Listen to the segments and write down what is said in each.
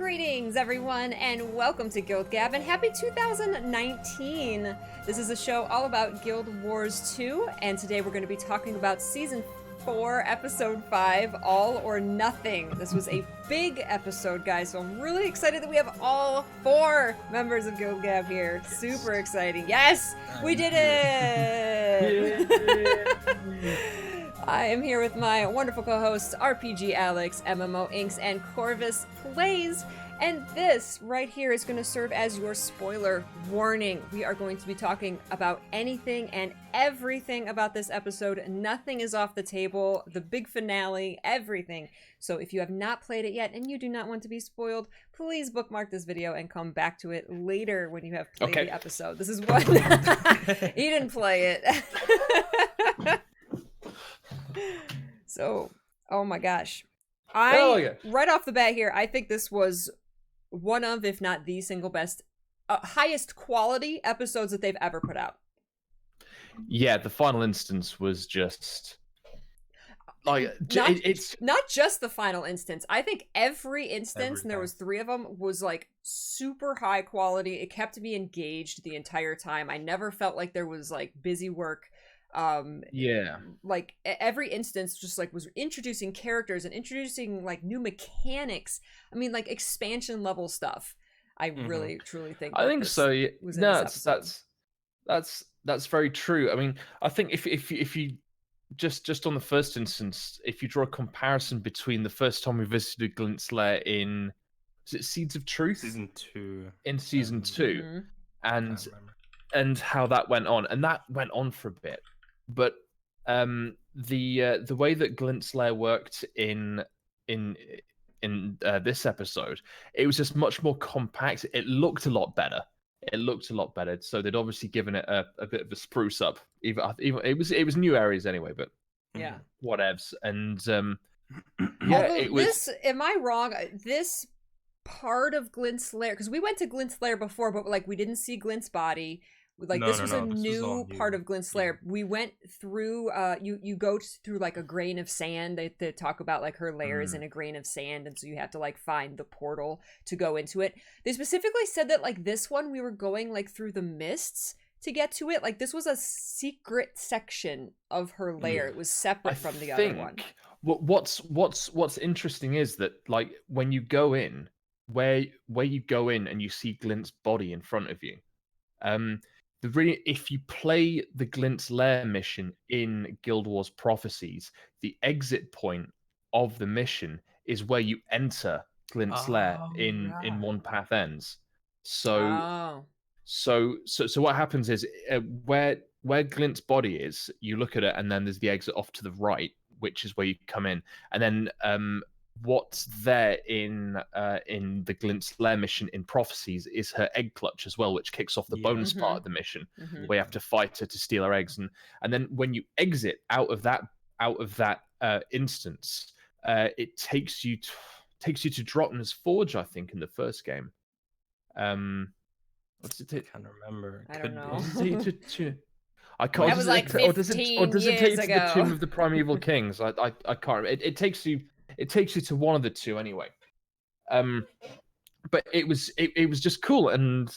Greetings, everyone, and welcome to GuildGab, and happy 2019! This is a show all about Guild Wars 2, and today we're going to be talking about Season 4, Episode 5, All or Nothing. This was a big episode, guys, so I'm really excited that we have all 4 members of GuildGab here. Super exciting. Yes! We did it! I am here with my wonderful co-hosts, RPG Alex, MMO Inks, and CorvusPlays, and this right here is going to serve as your spoiler warning. We are going to be talking about anything and everything about this episode. Nothing is off the table, the big finale, everything. So if you have not played it yet and you do not want to be spoiled, please bookmark this video and come back to it later when you have played the episode. This is what... He didn't play it. So, oh my gosh. Right off the bat here, I think this was one of, if not the single best, highest quality episodes that they've ever put out. Yeah, the final instance was just... it's not just the final instance. I think every instance, and there was 3 of them, was like super high quality. It kept me engaged the entire time. I never felt like there was like busy work. Like every instance just like was introducing characters and introducing like new mechanics. I mean, like expansion level stuff. I really truly think so. Yeah. No, that's very true. I mean, I think if you just on the first instance, if you draw a comparison between the first time we visited Glint's Lair in, is it Seeds of Truth? Season 2. In Season 2, and how that went on, and that went on for a bit. But the way that Glint's Lair worked in this episode, it was just much more compact. It looked a lot better. So they'd obviously given it a bit of a spruce up. Even it was new areas anyway, but yeah, whatevs. And it was. Am I wrong? This part of Glint's Lair, because we went to Glint's Lair before, but like we didn't see Glint's body. Like this was a new part of Glint's Lair. We went through you go through like a grain of sand. They talk about like her lair is in a grain of sand, and so you have to like find the portal to go into it. They specifically said that like this one we were going like through the mists to get to it. Like this was a secret section of her lair. It was separate from the other one. What's interesting is that like when you go in, where you go in and you see Glint's body in front of you, if you play the Glint's Lair mission in Guild Wars Prophecies, the exit point of the mission is where you enter Glint's Lair in One Path Ends. So what happens is where Glint's body is, you look at it, and then there's the exit off to the right, which is where you come in, and then what's there in the Glint's Lair mission in Prophecies is her egg clutch as well, which kicks off the bonus part of the mission, where you have to fight her to steal her eggs, and then when you exit out of that instance, it takes you to Drotna's Forge, I think, in the first game. What's it take? I can't remember. I don't know. I can't. That was like 15 does it take you to the Tomb of the Primeval Kings? I can't remember. It takes you to one of the two anyway. But it was just cool, and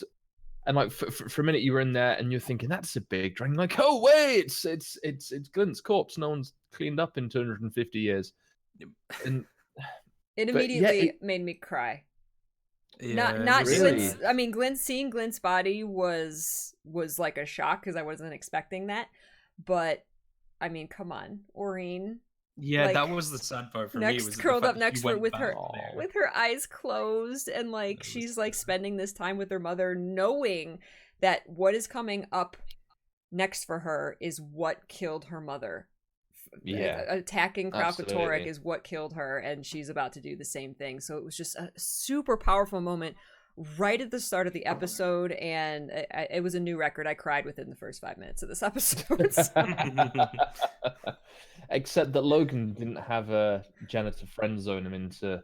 like for a minute you were in there and you're thinking that's a big dragon. Like, oh wait, it's Glint's corpse. No one's cleaned up in 250 years. And it immediately made me cry. Yeah, not really? Glint's. I mean, seeing Glint's body was like a shock because I wasn't expecting that. But I mean, come on, Aurene. Yeah, like, that was the sad part for me. Was curled up next to her with her eyes closed, and like she's like spending this time with her mother, knowing that what is coming up next for her is what killed her mother. Yeah, attacking Kralkatorrik is what killed her, and she's about to do the same thing. So it was just a super powerful moment right at the start of the episode, and it was a new record. I cried within the first 5 minutes of this episode. Except that Logan didn't have a janitor friend zone him into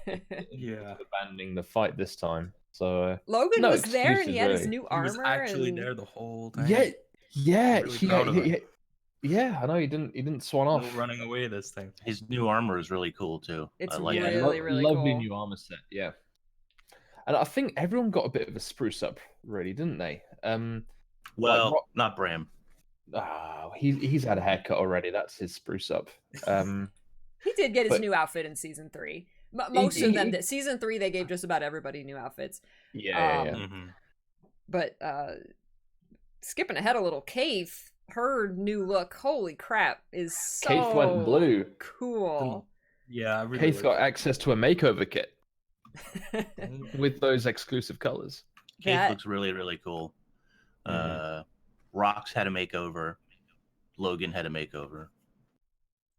abandoning the fight this time. So Logan was there, and he had his new armor. He was actually there the whole time. Yeah. Really Yeah, I know he didn't swan off. No running away this time. His new armor is really cool too. It's I like really lovely cool. new armor set. Yeah. and I think everyone got a bit of a spruce up, really, didn't they? Well, not Bram. He's had a haircut already. That's his spruce up. He did get his but new outfit in season 3. Most of them did. Season 3, they gave just about everybody new outfits. Yeah. But skipping ahead a little, Keith, her new look, holy crap, is so Keith went blue. Cool. Yeah, I really Keith got access to a makeover kit with those exclusive colors. Keith looks really, really cool. Rox had a makeover. Logan had a makeover.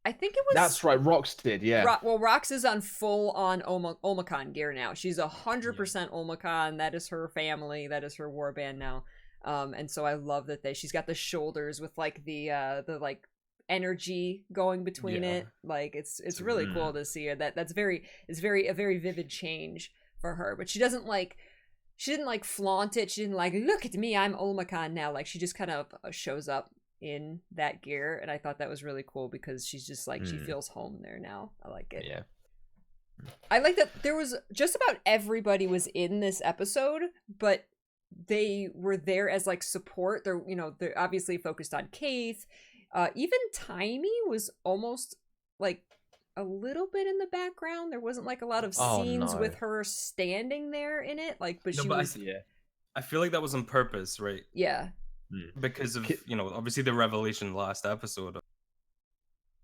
I think it was... That's right, Rox did, yeah. Well, Rox is on full-on Omicron gear now. She's 100% Omicron. That is her family. That is her warband now. And so I love that she's got the shoulders with like the like energy going between it. Like it's really cool to see her. That's a very vivid change for her. But she didn't like flaunt it. She didn't like, look at me, I'm Omicron now. Like she just kind of shows up in that gear, and I thought that was really cool because she's just like she feels home there now. I like it. Yeah. I like that there was just about everybody was in this episode, but they were there as like support. They're they're obviously focused on Keith. Even Timey was almost like a little bit in the background. There wasn't like a lot of scenes with her standing there in it. Like, but she was. I feel like that was on purpose, right? Yeah. Because of obviously the revelation last episode of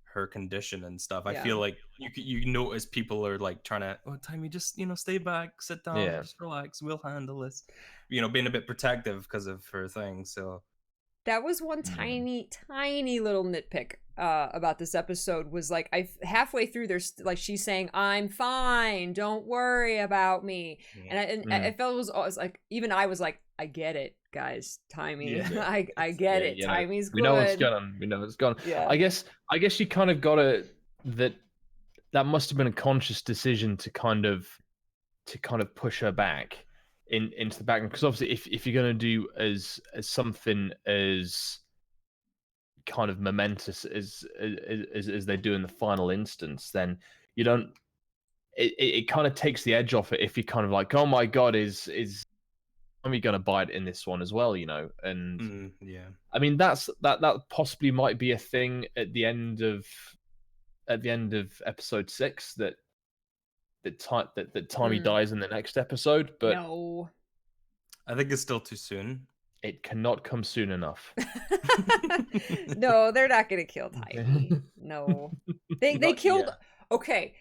her condition and stuff. I feel like you notice people are like trying to, Timey, just stay back, sit down, just relax, we'll handle this. Being a bit protective because of her thing. So that was one tiny little nitpick about this episode was like halfway through there's like she's saying, I'm fine, don't worry about me. And I felt it was like, even I was like, I get it, guys. Timey. I get it. Timey's good. We know what's going on. We know what's going on. Yeah. I guess you kind of got that must have been a conscious decision to kind of push her back into the background, because obviously if you're going to do as something as kind of momentous as they do in the final instance, then you don't. It kind of takes the edge off it if you're kind of like, oh my god, is we going to bite in this one as well, and I mean that possibly might be a thing at the end of episode 6 that Timey dies in the next episode, but no, I think it's still too soon. It cannot come soon enough. No, they're not gonna kill Timey. No, they killed. Yet. Okay,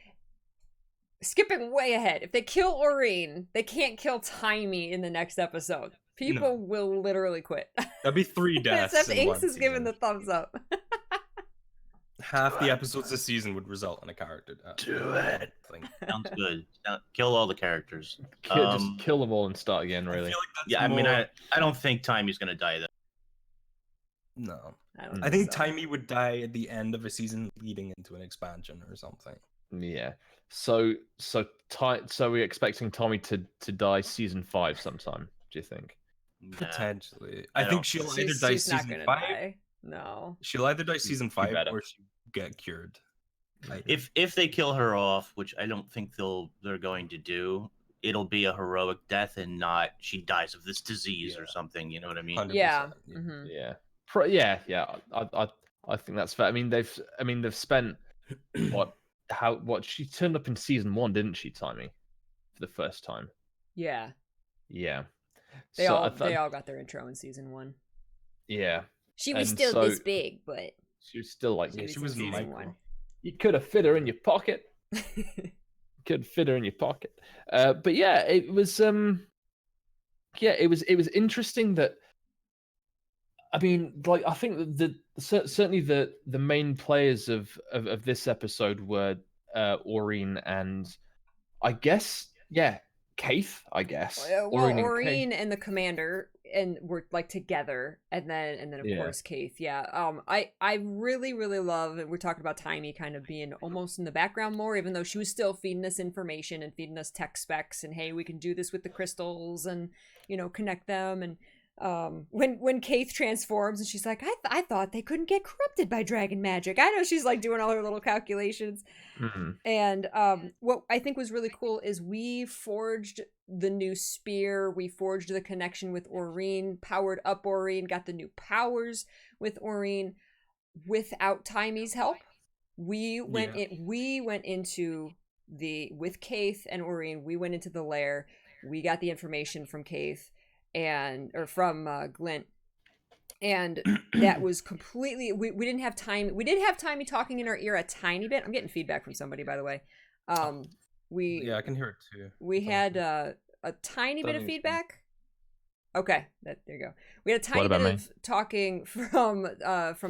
skipping way ahead. If they kill Aurene, they can't kill Timey in the next episode. People will literally quit. That'd be 3 deaths. Except Inks is giving the thumbs up. Half the episodes this season would result in a character death. Do it. Sounds good. Kill all the characters. Just kill them all and start again, really. I mean, I don't think Timey's going to die, though. No. I think Timey would die at the end of a season leading into an expansion or something. Yeah. So we're expecting Tommy to die season 5 sometime, do you think? Potentially. I think she'll either die season 5. No. She'll either die season 5 or she'll get cured. If they kill her off, which I don't think they're going to do, it'll be a heroic death and not she dies of this disease or something. You know what I mean? 100%. Yeah. Yeah. I think that's fair. I mean they've spent what she turned up in season 1, didn't she, Timey, for the first time? Yeah. Yeah. They all got their intro in season 1. Yeah. She was still this big, but she was still like she was micro. You could have fit her in your pocket. But yeah, it was it was interesting that, I mean, like, I think certainly the main players of this episode were Aurene and I guess Keith, I guess. Well, Aurene and the commander and were like together, and then of course Keith. Yeah. I really love, and we're talking about Timey kind of being almost in the background more, even though she was still feeding us information and feeding us tech specs and hey, we can do this with the crystals and connect them. And when Keith transforms and she's like, I thought they couldn't get corrupted by dragon magic. I know she's like doing all her little calculations. And what I think was really cool is we forged the new spear. We forged the connection with Aurene, powered up Aurene, got the new powers with Aurene. Without Timy's help, we went into with Kaith and Aurene. We went into the lair. We got the information from Kaith from Glint. And that was completely, we didn't have time. We did have Timey talking in our ear a tiny bit. I'm getting feedback from somebody, by the way. Yeah, I can hear it too. We had a tiny bit of feedback. Okay, there you go. We had a tiny bit of talking from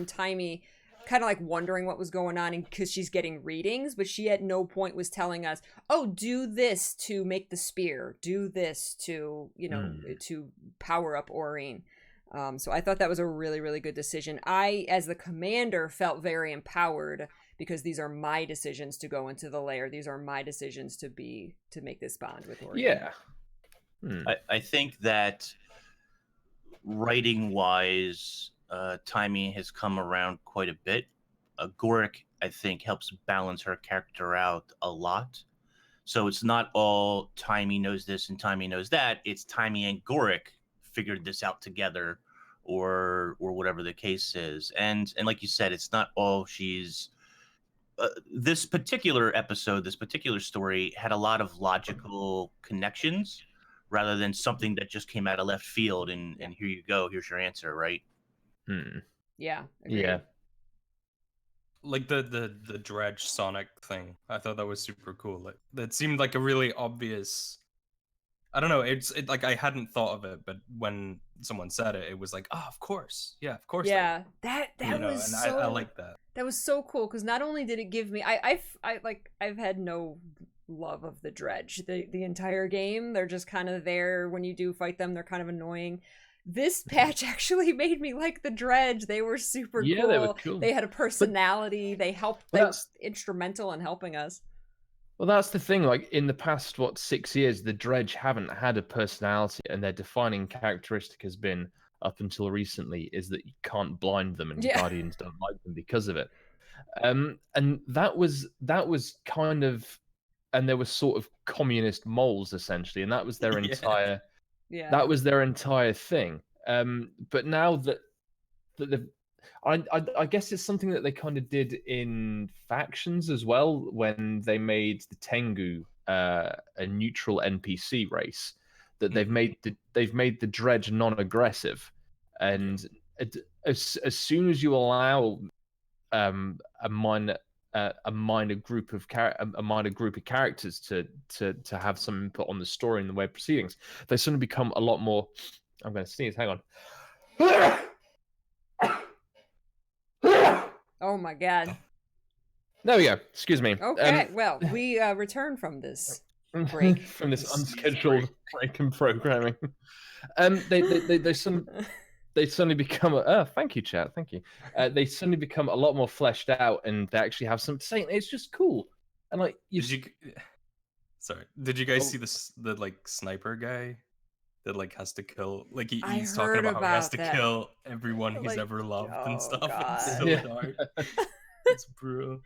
Timey, kind of like wondering what was going on, because she's getting readings, but she at no point was telling us, "Oh, do this to make the spear. Do this to to power up Aurene." So I thought that was a really, really good decision. I, as the commander, felt very empowered because these are my decisions to go into the lair. These are my decisions to make this bond with Aurene. Yeah. I think that writing wise, Timey has come around quite a bit. Goric, I think, helps balance her character out a lot. So it's not all Timey knows this and Timey knows that. It's Timey and Goric figured this out together, or whatever the case is. And like you said, it's not all she's. This particular episode, this particular story had a lot of logical connections, rather than something that just came out of left field and here you go, here's your answer, right? Yeah. Agreed. Yeah. Like the Dredge Sonic thing, I thought that was super cool. Like, that seemed like a really obvious. I don't know. It's like I hadn't thought of it, but when someone said it, it was like, oh, of course, yeah, of course. Yeah, that was and so. I like that. That was so cool because not only did it give me, I've had no love of the Dredge the entire game. They're just kind of there when you do fight them. They're kind of annoying. This patch actually made me like the Dredge. They were super cool. They were cool. They had a personality. They helped. They were instrumental in helping us. Well, that's the thing. Like, in the past, 6 years, the Dredge haven't had a personality, and their defining characteristic has been, up until recently, is that you can't blind them, and Guardians don't like them because of it. And that was kind of, and there were sort of communist moles essentially, and that was their entire, that was their entire thing. But now that I guess it's something that they kind of did in factions as well, when they made the Tengu a neutral NPC race. That they've made the Dredge non-aggressive, and as soon as you allow a minor group of characters to have some input on the story and the way of proceedings, they suddenly become a lot more. I'm going to sneeze. Hang on. Oh my god. There we go. Excuse me. Okay, well, we return from this break. From this unscheduled break in programming. They suddenly become thank you, chat. Thank you. They suddenly become a lot more fleshed out, and they actually have something to say. And it's just cool. And like, did you guys see the like sniper guy that like has to kill, like he's talking about how he has to kill everyone he's ever loved and stuff. God. It's so dark. It's brutal.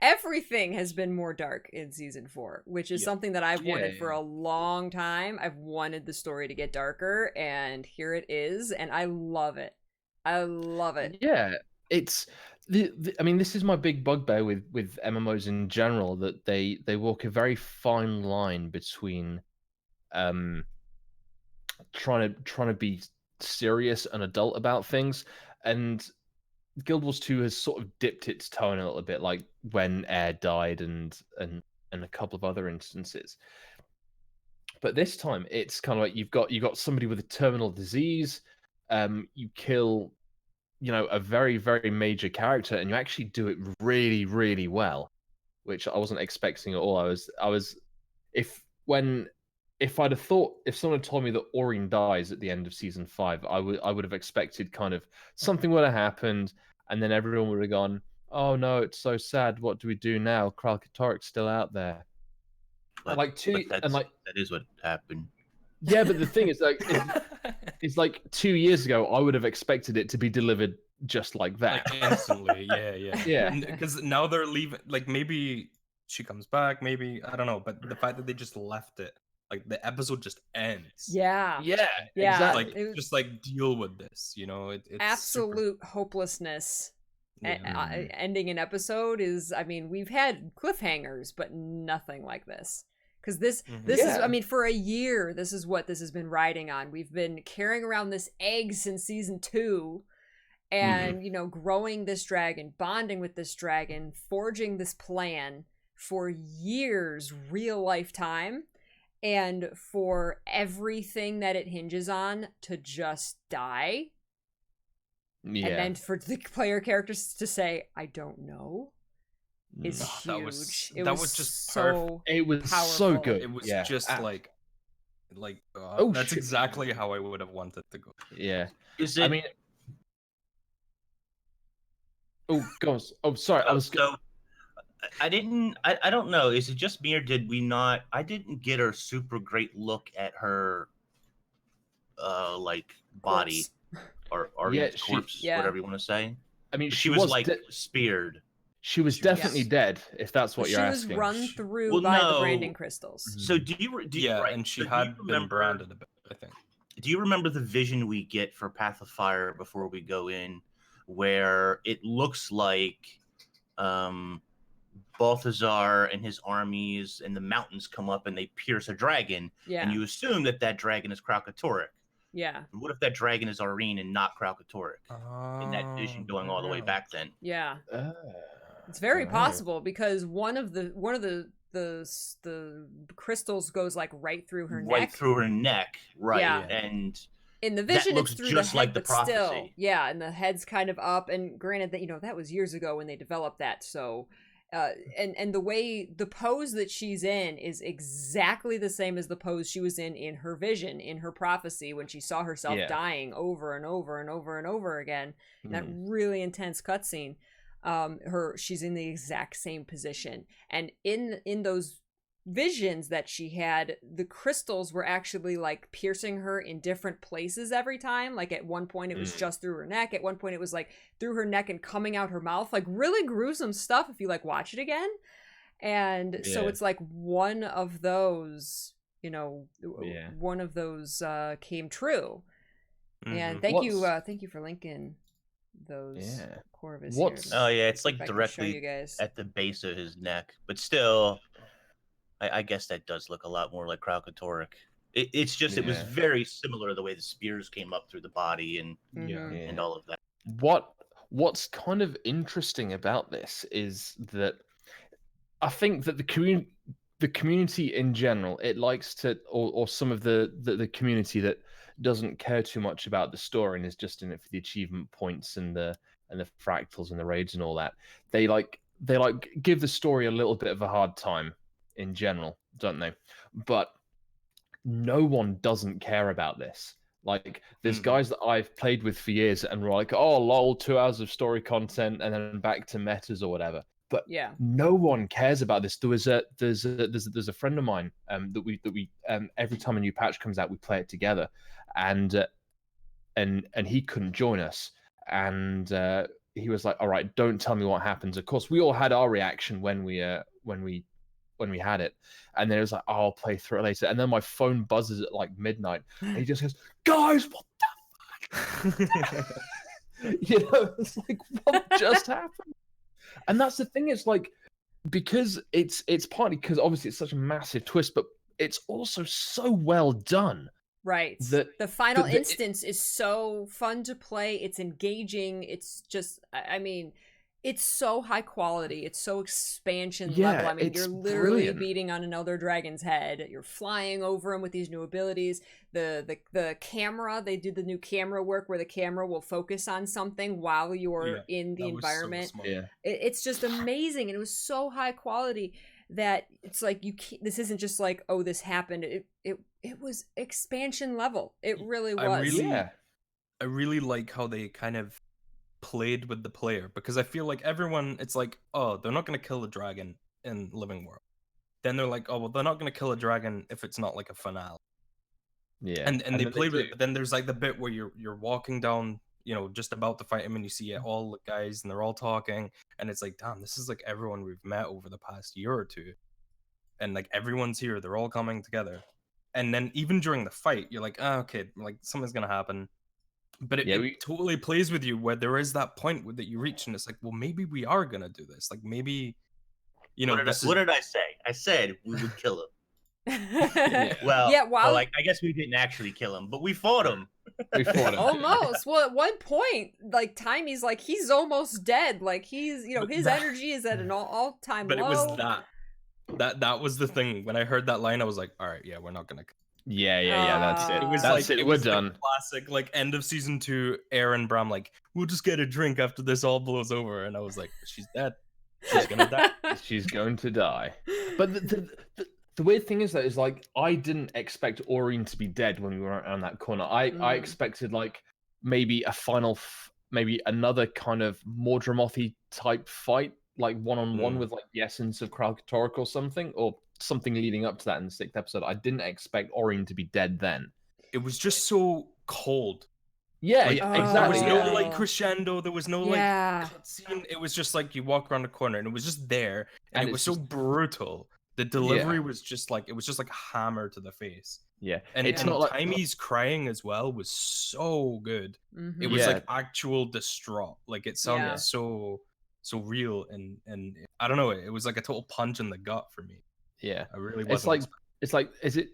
Everything has been more dark in season 4, which is something that I've wanted for a long time. I've wanted the story to get darker, and here it is, and I love it. I love it. Yeah, it's I mean, this is my big bugbear with MMOs in general, that they walk a very fine line between trying to be serious and adult about things, and Guild Wars 2 has sort of dipped its tone a little bit, like when Air died and a couple of other instances. But this time it's kind of like you've got somebody with a terminal disease, you kill, a very, very major character, and you actually do it really, really well, which I wasn't expecting at all. If someone had told me that Aurene dies at the end of season 5, I would have expected kind of something would have happened, and then everyone would have gone, "Oh no, it's so sad. What do we do now? Kralkatoric's still out there." That is what happened. Yeah, but the thing is, like, it's like 2 years ago, I would have expected it to be delivered just like that, like instantly. Yeah. Because now they're leaving. Like, maybe she comes back. Maybe, I don't know. But the fact that they just left it like the episode just ends. Yeah. Yeah. Exactly. Like just like deal with this, you know. It's absolute hopelessness. Yeah. Ending an episode is, I mean, we've had cliffhangers, but nothing like this. Because this is, I mean, for a year, this is what this has been riding on. We've been carrying around this egg since season 2, and you know, growing this dragon, bonding with this dragon, forging this plan for years, real life time, and for everything that it hinges on to just die. Yeah. And then for the player characters to say, I don't know, is huge. That was just so it was powerful. so good. It was yeah. just that's shit. exactly how I would have wanted to go. Yeah. Is it? I mean, go on. Oh, sorry. I was. So I didn't. I don't know. Is it just me or did we not? I didn't get a super great look at her, like body or corpse, whatever you want to say. I mean, she was like speared. She was definitely dead, if that's what you're asking. She was run through by the branding crystals. So do you right, and she had been branded a bit, I think. Do you remember the vision we get for Path of Fire before we go in, where it looks like Balthazar and his armies and the mountains come up and they pierce a dragon, and you assume that dragon is Kralkatorrik. Yeah. And what if that dragon is Aurene and not Kralkatorrik in that vision going all the way back then? Yeah. It's very possible, because one of the crystals goes like right through her neck. Right through her neck, right. Yeah. And in the vision, it's through the head, like the but prophecy. Still, yeah, and the head's kind of up. And granted that, you know, that was years ago when they developed that. So, and the way, the pose that she's in is exactly the same as the pose she was in her vision, in her prophecy, when she saw herself dying over and over and over and over again. In that really intense cutscene. She's in the exact same position, and in those visions that she had, the crystals were actually like piercing her in different places every time. Like at one point it was just through her neck, at one point it was like through her neck and coming out her mouth, like really gruesome stuff if you like watch it again. And so it's like one of those, you know, one of those came true. And thank you for linking those Corvus here. Oh yeah, it's like directly at the base of his neck, but still, I guess that does look a lot more like Kralkatorrik. It's just it was very similar to the way the spears came up through the body and all of that. What's kind of interesting about this is that I think that the community in general, it likes to, or some of the community that doesn't care too much about the story and is just in it for the achievement points and the fractals and the raids and all that. They give the story a little bit of a hard time in general, don't they? But no one doesn't care about this. Like, there's guys that I've played with for years and were like, oh lol, 2 hours of story content and then back to metas or whatever. But no one cares about this. There's a friend of mine that we every time a new patch comes out, we play it together, and he couldn't join us, and he was like, "All right, don't tell me what happens." Of course, we all had our reaction when we had it, and then it was like, oh, "I'll play through it later," and then my phone buzzes at like midnight, and he just goes, "Guys, what the fuck?" You know, it's like, what just happened? And that's the thing, it's like, because it's partly because obviously it's such a massive twist, but it's also so well done. Right. The final instance is so fun to play. It's engaging. It's just, I mean, it's so high quality. It's so expansion level. I mean, you're literally beating on another dragon's head. You're flying over him with these new abilities. The camera, they did the new camera work where the camera will focus on something while you're in the environment. So it's just amazing, and it was so high quality that it's like this isn't just like, oh, this happened. It was expansion level. It really was. I really like how they kind of played with the player, because I feel like everyone, it's like, oh, they're not going to kill a dragon in Living World. Then they're like, oh, well, they're not going to kill a dragon if it's not like a finale. Yeah. And they played with it, but then there's like the bit where you're walking down, you know, just about to fight him, and you see all the guys and they're all talking, and it's like, damn, this is like everyone we've met over the past year or two. And like everyone's here, they're all coming together. and then even during the fight, you're like, oh, okay, like something's gonna happen. But it totally plays with you where there is that point that you reach, and it's like, well, maybe we are gonna do this. Like maybe, what did I say? I said we would kill him. Well, I guess we didn't actually kill him, but we fought him. We fought him. Almost. Well, at one point, like Timey's like he's almost dead. Like he's, his energy is at an all-time low. But it was that was the thing. When I heard that line, I was like, all right, yeah, we're not gonna. Yeah, that's it. It was that's like it. We're done. Classic, like end of season 2. Aaron Bram, like, we'll just get a drink after this all blows over, and I was like, she's dead. She's gonna die. She's going to die. But the weird thing is that is like I didn't expect Aurene to be dead when we were around that corner. I expected like maybe a final, maybe another kind of more Mordramothi type fight, like one-on-one with like the essence of Kralkatorrik or something leading up to that in the 6th episode. I didn't expect Aurene to be dead then. It was just so cold. Yeah, There exactly. was no like crescendo. There was no like cutscene. It was just like you walk around the corner and it was just there, and it was so brutal. The delivery was just like a hammer to the face. Yeah, and it's not like Timey's crying as well was so good. It was like actual distraught. Like it sounded so real, and I don't know. It was like a total punch in the gut for me. Yeah, I really wasn't. It's like is it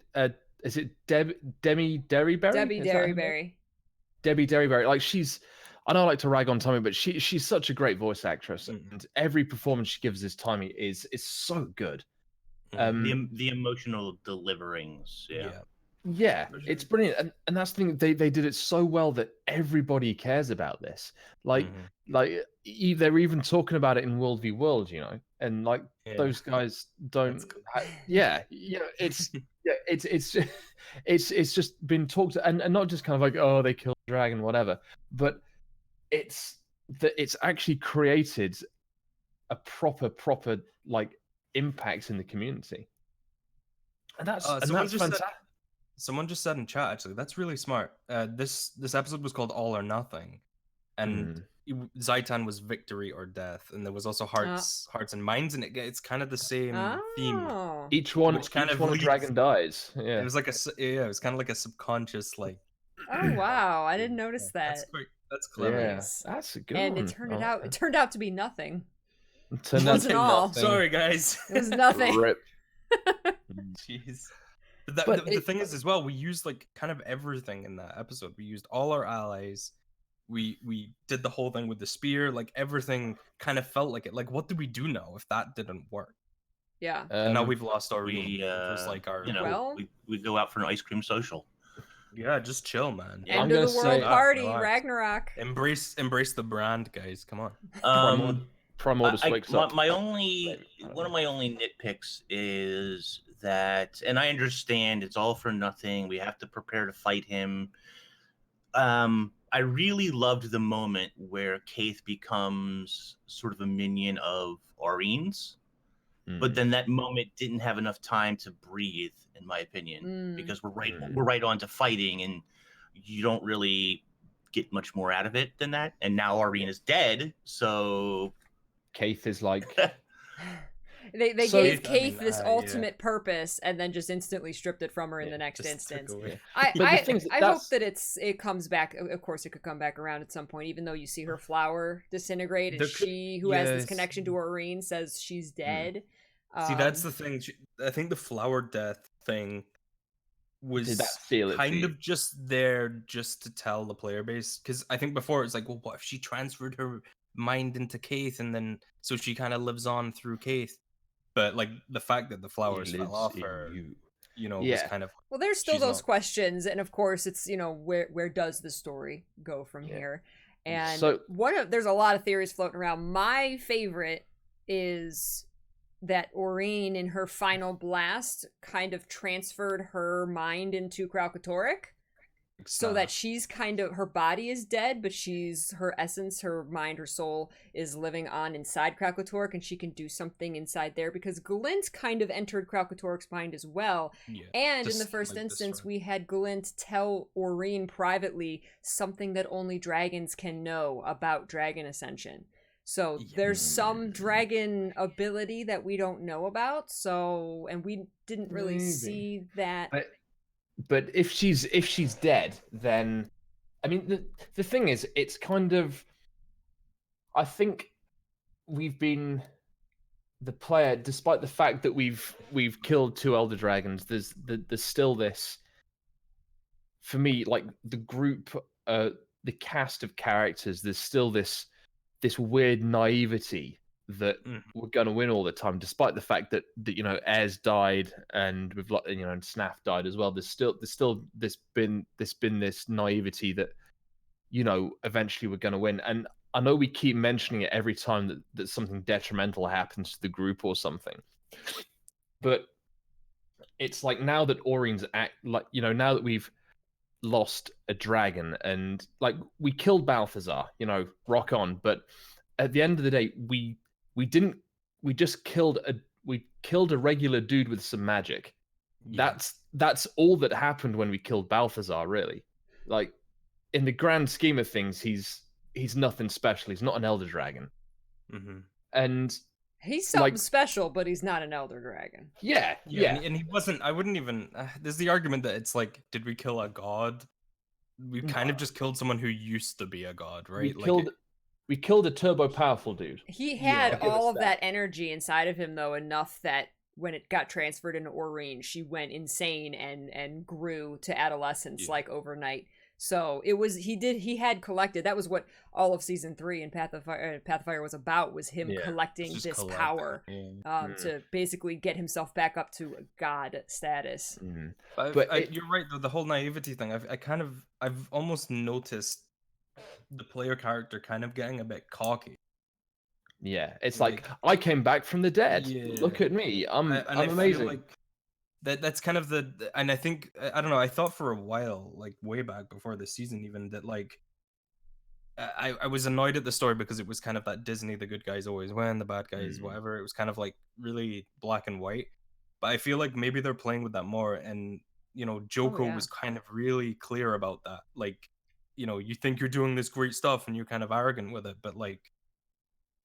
Demi Derryberry? Debbie Derryberry. Debbie Derryberry. Like I know I like to rag on Timey, but she's such a great voice actress, and every performance she gives this Timey is so good. The emotional deliverings, yeah, it's brilliant, and that's the thing. They did it so well that everybody cares about this. Like they're even talking about it in World v World, and like those guys don't. It's just been talked, and not just kind of like, oh, they killed the dragon, whatever, but it's actually created a proper like impact in the community, and that's fantastic. Someone just said in chat, actually, that's really smart. This episode was called All or Nothing, and Zaitan was victory or death, and there was also hearts and minds, and it's kind of the same theme. Each one dragon dies. Yeah, it was like it was kind of like a subconscious like. Oh wow, I didn't notice that. That's clever. Yeah, that's a good and one. It turned out to be nothing. It wasn't all. Nothing. Sorry, guys. It was nothing. Rip. Jeez. The thing is, as well, we used like kind of everything in that episode. We used all our allies. We did the whole thing with the spear. Like everything kind of felt like it. Like, what do we do now if that didn't work? Yeah. And now we've lost our. It was like our. We go out for an ice cream social. Yeah, just chill, man. End of the world party, Ragnarok. Embrace the brand, guys. Come on. One of my only nitpicks is that, and I understand it's all for nothing. We have to prepare to fight him. I really loved the moment where Kaith becomes sort of a minion of Aurene's, but then that moment didn't have enough time to breathe, in my opinion, because we're right on to fighting, and you don't really get much more out of it than that. And now Aurene is dead, so Kaith is like. They gave Kaith this ultimate purpose and then just instantly stripped it from her in the next instance. I hope that it comes back. Of course, it could come back around at some point, even though you see her flower disintegrate, and she, who has this connection to Aurene, says she's dead. See, that's the thing. I think the flower death thing was kind of just there just to tell the player base, because I think before it's like, well, what if she transferred her mind into Kaith, and then so she kind of lives on through Kaith? But like the fact that the flowers fell off her, was kind of. Well, there's still those questions, and of course, it's where does the story go from here? And there's a lot of theories floating around. My favorite is that Aurene, in her final blast, kind of transferred her mind into Kralkatorrik, so that she's kind of, her body is dead, but her essence, her mind, her soul is living on inside Kralkatorrik, and she can do something inside there, because Glint kind of entered Kralkatorrik's mind as well. And in the first instance, we had Glint tell Aurene privately something that only dragons can know about dragon ascension. So there's some dragon ability that we don't know about. And we didn't really see that But if she's dead, then I mean the thing is, it's kind of, I think we've been the player, despite the fact that we've killed 2 Elder Dragons, there's still this, for me, like the group, the cast of characters, there's still this weird naivety that we're gonna win all the time, despite the fact that you know, Ayres died and we've, you know, and Snaff died as well. There's still this naivety that, you know, eventually we're gonna win. And I know we keep mentioning it every time that something detrimental happens to the group or something, but it's like now that Aurine's like, you know, now that we've lost a dragon and like we killed Balthazar, you know, rock on. But at the end of the day, we just killed a regular dude with some magic. Yeah. That's all that happened when we killed Balthazar, really. Like, in the grand scheme of things, he's nothing special. He's not an Elder Dragon. And he's something special, but he's not an Elder Dragon. Yeah. And he wasn't. I wouldn't even. There's the argument that it's like, did we kill a god? We kind of just killed someone who used to be a god, right? We killed a turbo powerful dude. He had all of that energy inside of him, though, enough that when it got transferred into Aurine, she went insane and grew to adolescence like overnight. So it was, he had collected, that was what all of season 3 in Path of Fire was about, was him collecting this power to basically get himself back up to a god status. But you're right, though, the whole naivety thing, I've almost noticed the player character kind of getting a bit cocky. Yeah, it's like I came back from the dead. Yeah. Look at me, I'm amazing. Feel like that's kind of and I think, I don't know, I thought for a while, like way back before the season even, that like I was annoyed at the story because it was kind of that Disney, the good guys always win, the bad guys whatever. It was kind of like really black and white. But I feel like maybe they're playing with that more, and you know, Joko was kind of really clear about that. Like, you know, you think you're doing this great stuff and you're kind of arrogant with it, but like,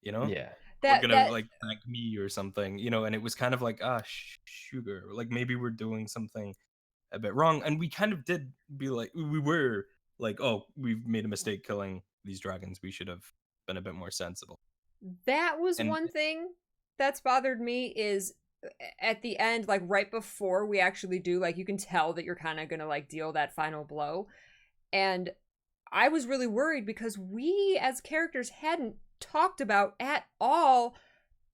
you know, we're gonna like thank me or something, you know. And it was kind of like, sugar, like maybe we're doing something a bit wrong. And we kind of did be like, we were like, oh, we've made a mistake killing these dragons, we should have been a bit more sensible. That was one thing that's bothered me, is at the end, like right before we actually do, like, you can tell that you're kind of gonna like deal that final blow, and I was really worried because we as characters hadn't talked about at all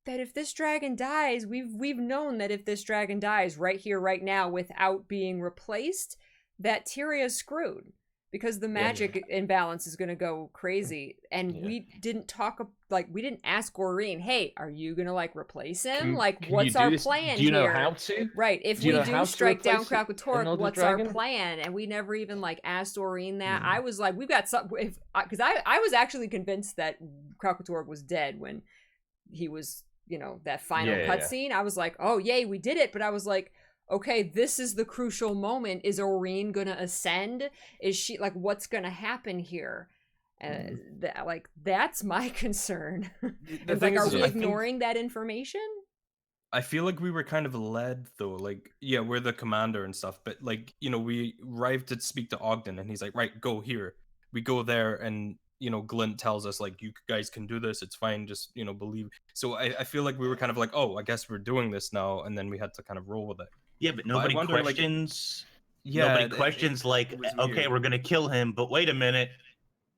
that if this dragon dies, we've known that if this dragon dies right here, right now, without being replaced, that Tyria's screwed, because the magic imbalance is going to go crazy. And we didn't talk, like, we didn't ask Aurine, hey, are you going to like replace him? Like, what's our plan here? Do you know how to? Right. If we do strike down Kralkatorrik, what's our plan? And we never even like asked Aurine that. I was like, we've got something, because I was actually convinced that Kralkatorrik was dead when he was, you know, that final cutscene. I was like, oh yay, we did it. But I was like, okay, this is the crucial moment. Is Aurine gonna ascend? Is she, like, what's gonna happen here? Like, that's my concern. It's like, are we ignoring that information? I feel like we were kind of led, though. Like, yeah, we're the commander and stuff, but like, you know, we arrived to speak to Ogden, and he's like, right, go here. We go there, and you know, Glint tells us like, you guys can do this, it's fine, just, you know, believe. So I feel like we were kind of like, oh, I guess we're doing this now, and then we had to kind of roll with it. Yeah, but nobody questions. Like, nobody questions like, okay, we're gonna kill him, but wait a minute,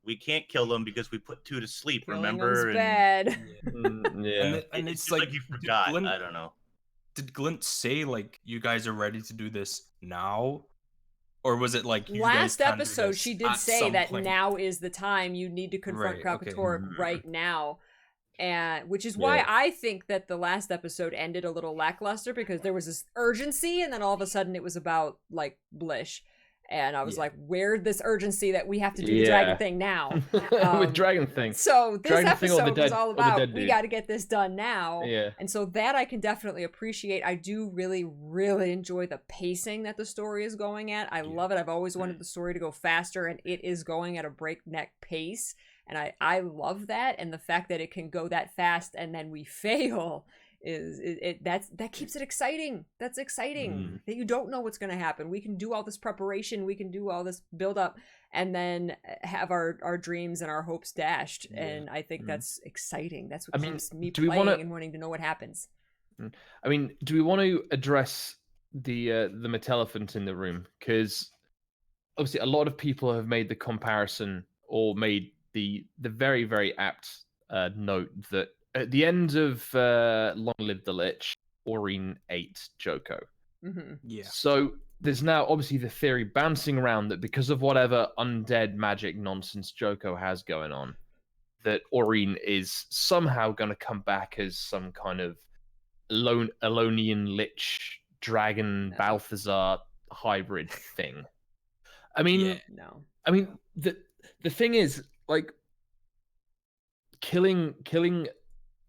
we can't kill him because we put 2 to sleep. Killing remember? Him's bad. And it's like you forgot. Glint, I don't know. Did Glint say like, you guys are ready to do this now? Or was it like, last episode she did say that now is the time, you need to confront Kralkatorrik right now. And which is why I think that the last episode ended a little lackluster, because there was this urgency, and then all of a sudden it was about like Blish. And I was like, where's this urgency that we have to do the dragon thing now? With dragon thing. So this dragon episode was all about, we got to get this done now. Yeah. And so that I can definitely appreciate. I do really, really enjoy the pacing that the story is going at. I love it. I've always wanted the story to go faster, and it is going at a breakneck pace. And I love that. And the fact that it can go that fast and then we fail that keeps it exciting. That's exciting that you don't know what's going to happen. We can do all this preparation, we can do all this build up, and then have our dreams and our hopes dashed. And I think that's exciting. That's what keeps me playing and wanting to know what happens. I mean, do we want to address the elephant in the room? Because obviously a lot of people have made the comparison or made the very, very apt note that at the end of Long Live the Lich, Aurene ate Joko. Yeah. So there's now obviously the theory bouncing around that because of whatever undead magic nonsense Joko has going on, that Aurene is somehow going to come back as some kind of Alonian Lich dragon Balthazar hybrid thing. I mean, I mean the thing is, like, killing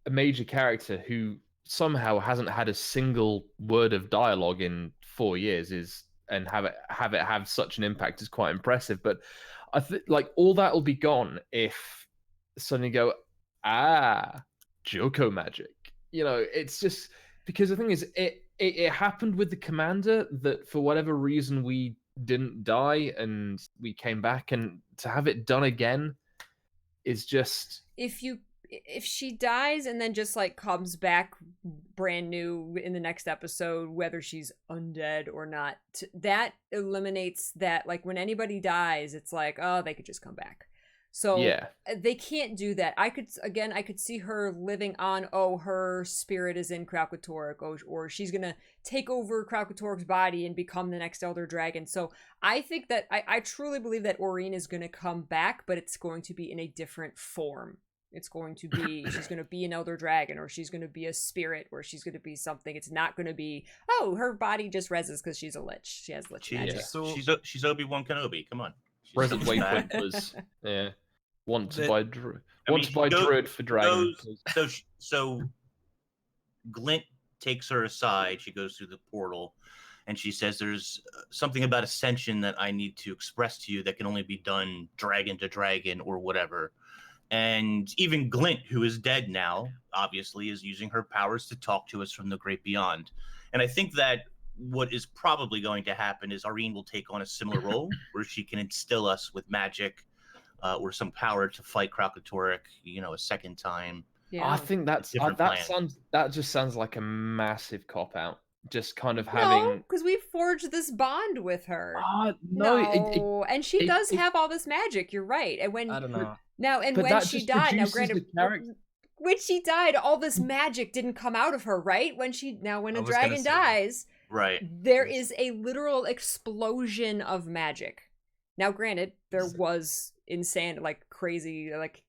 a major character who somehow hasn't had a single word of dialogue in 4 years and have it have such an impact is quite impressive. But I think like all that will be gone if suddenly go, Joko magic. You know, it's just because the thing is, it happened with the commander that for whatever reason we didn't die and we came back, and to have it done again is just if she dies and then just like comes back brand new in the next episode, whether she's undead or not, that eliminates that. Like when anybody dies, it's like, oh, they could just come back. So they can't do that. I could see her living on, her spirit is in Kralkatorrik, or she's going to take over Kralkatorrik's body and become the next Elder Dragon. So I think that, I truly believe that Aurene is going to come back, but it's going to be in a different form. It's going to be, she's going to be an Elder Dragon, or she's going to be a spirit, or she's going to be something. It's not going to be, her body just reses because she's a lich. She has lich magic. She's Obi-Wan Kenobi. Come on. Present Waypoint was, once by Druid for Dragon. So Glint takes her aside. She goes through the portal, and she says, "There's something about ascension that I need to express to you that can only be done dragon to dragon or whatever." And even Glint, who is dead now, obviously, is using her powers to talk to us from the great beyond. And I think that what is probably going to happen is Aurene will take on a similar role, where she can instill us with magic or some power to fight Kralkatorrik, a second time. Yeah. I think that just sounds like a massive cop out. Just kind of having because we forged this bond with her. And she does have all this magic. You're right. And when I don't know. Now, and when she died, now granted, when she died, all this magic didn't come out of her, right? When a dragon dies, right, there is a literal explosion of magic. Now, granted, there was insane, like crazy, like,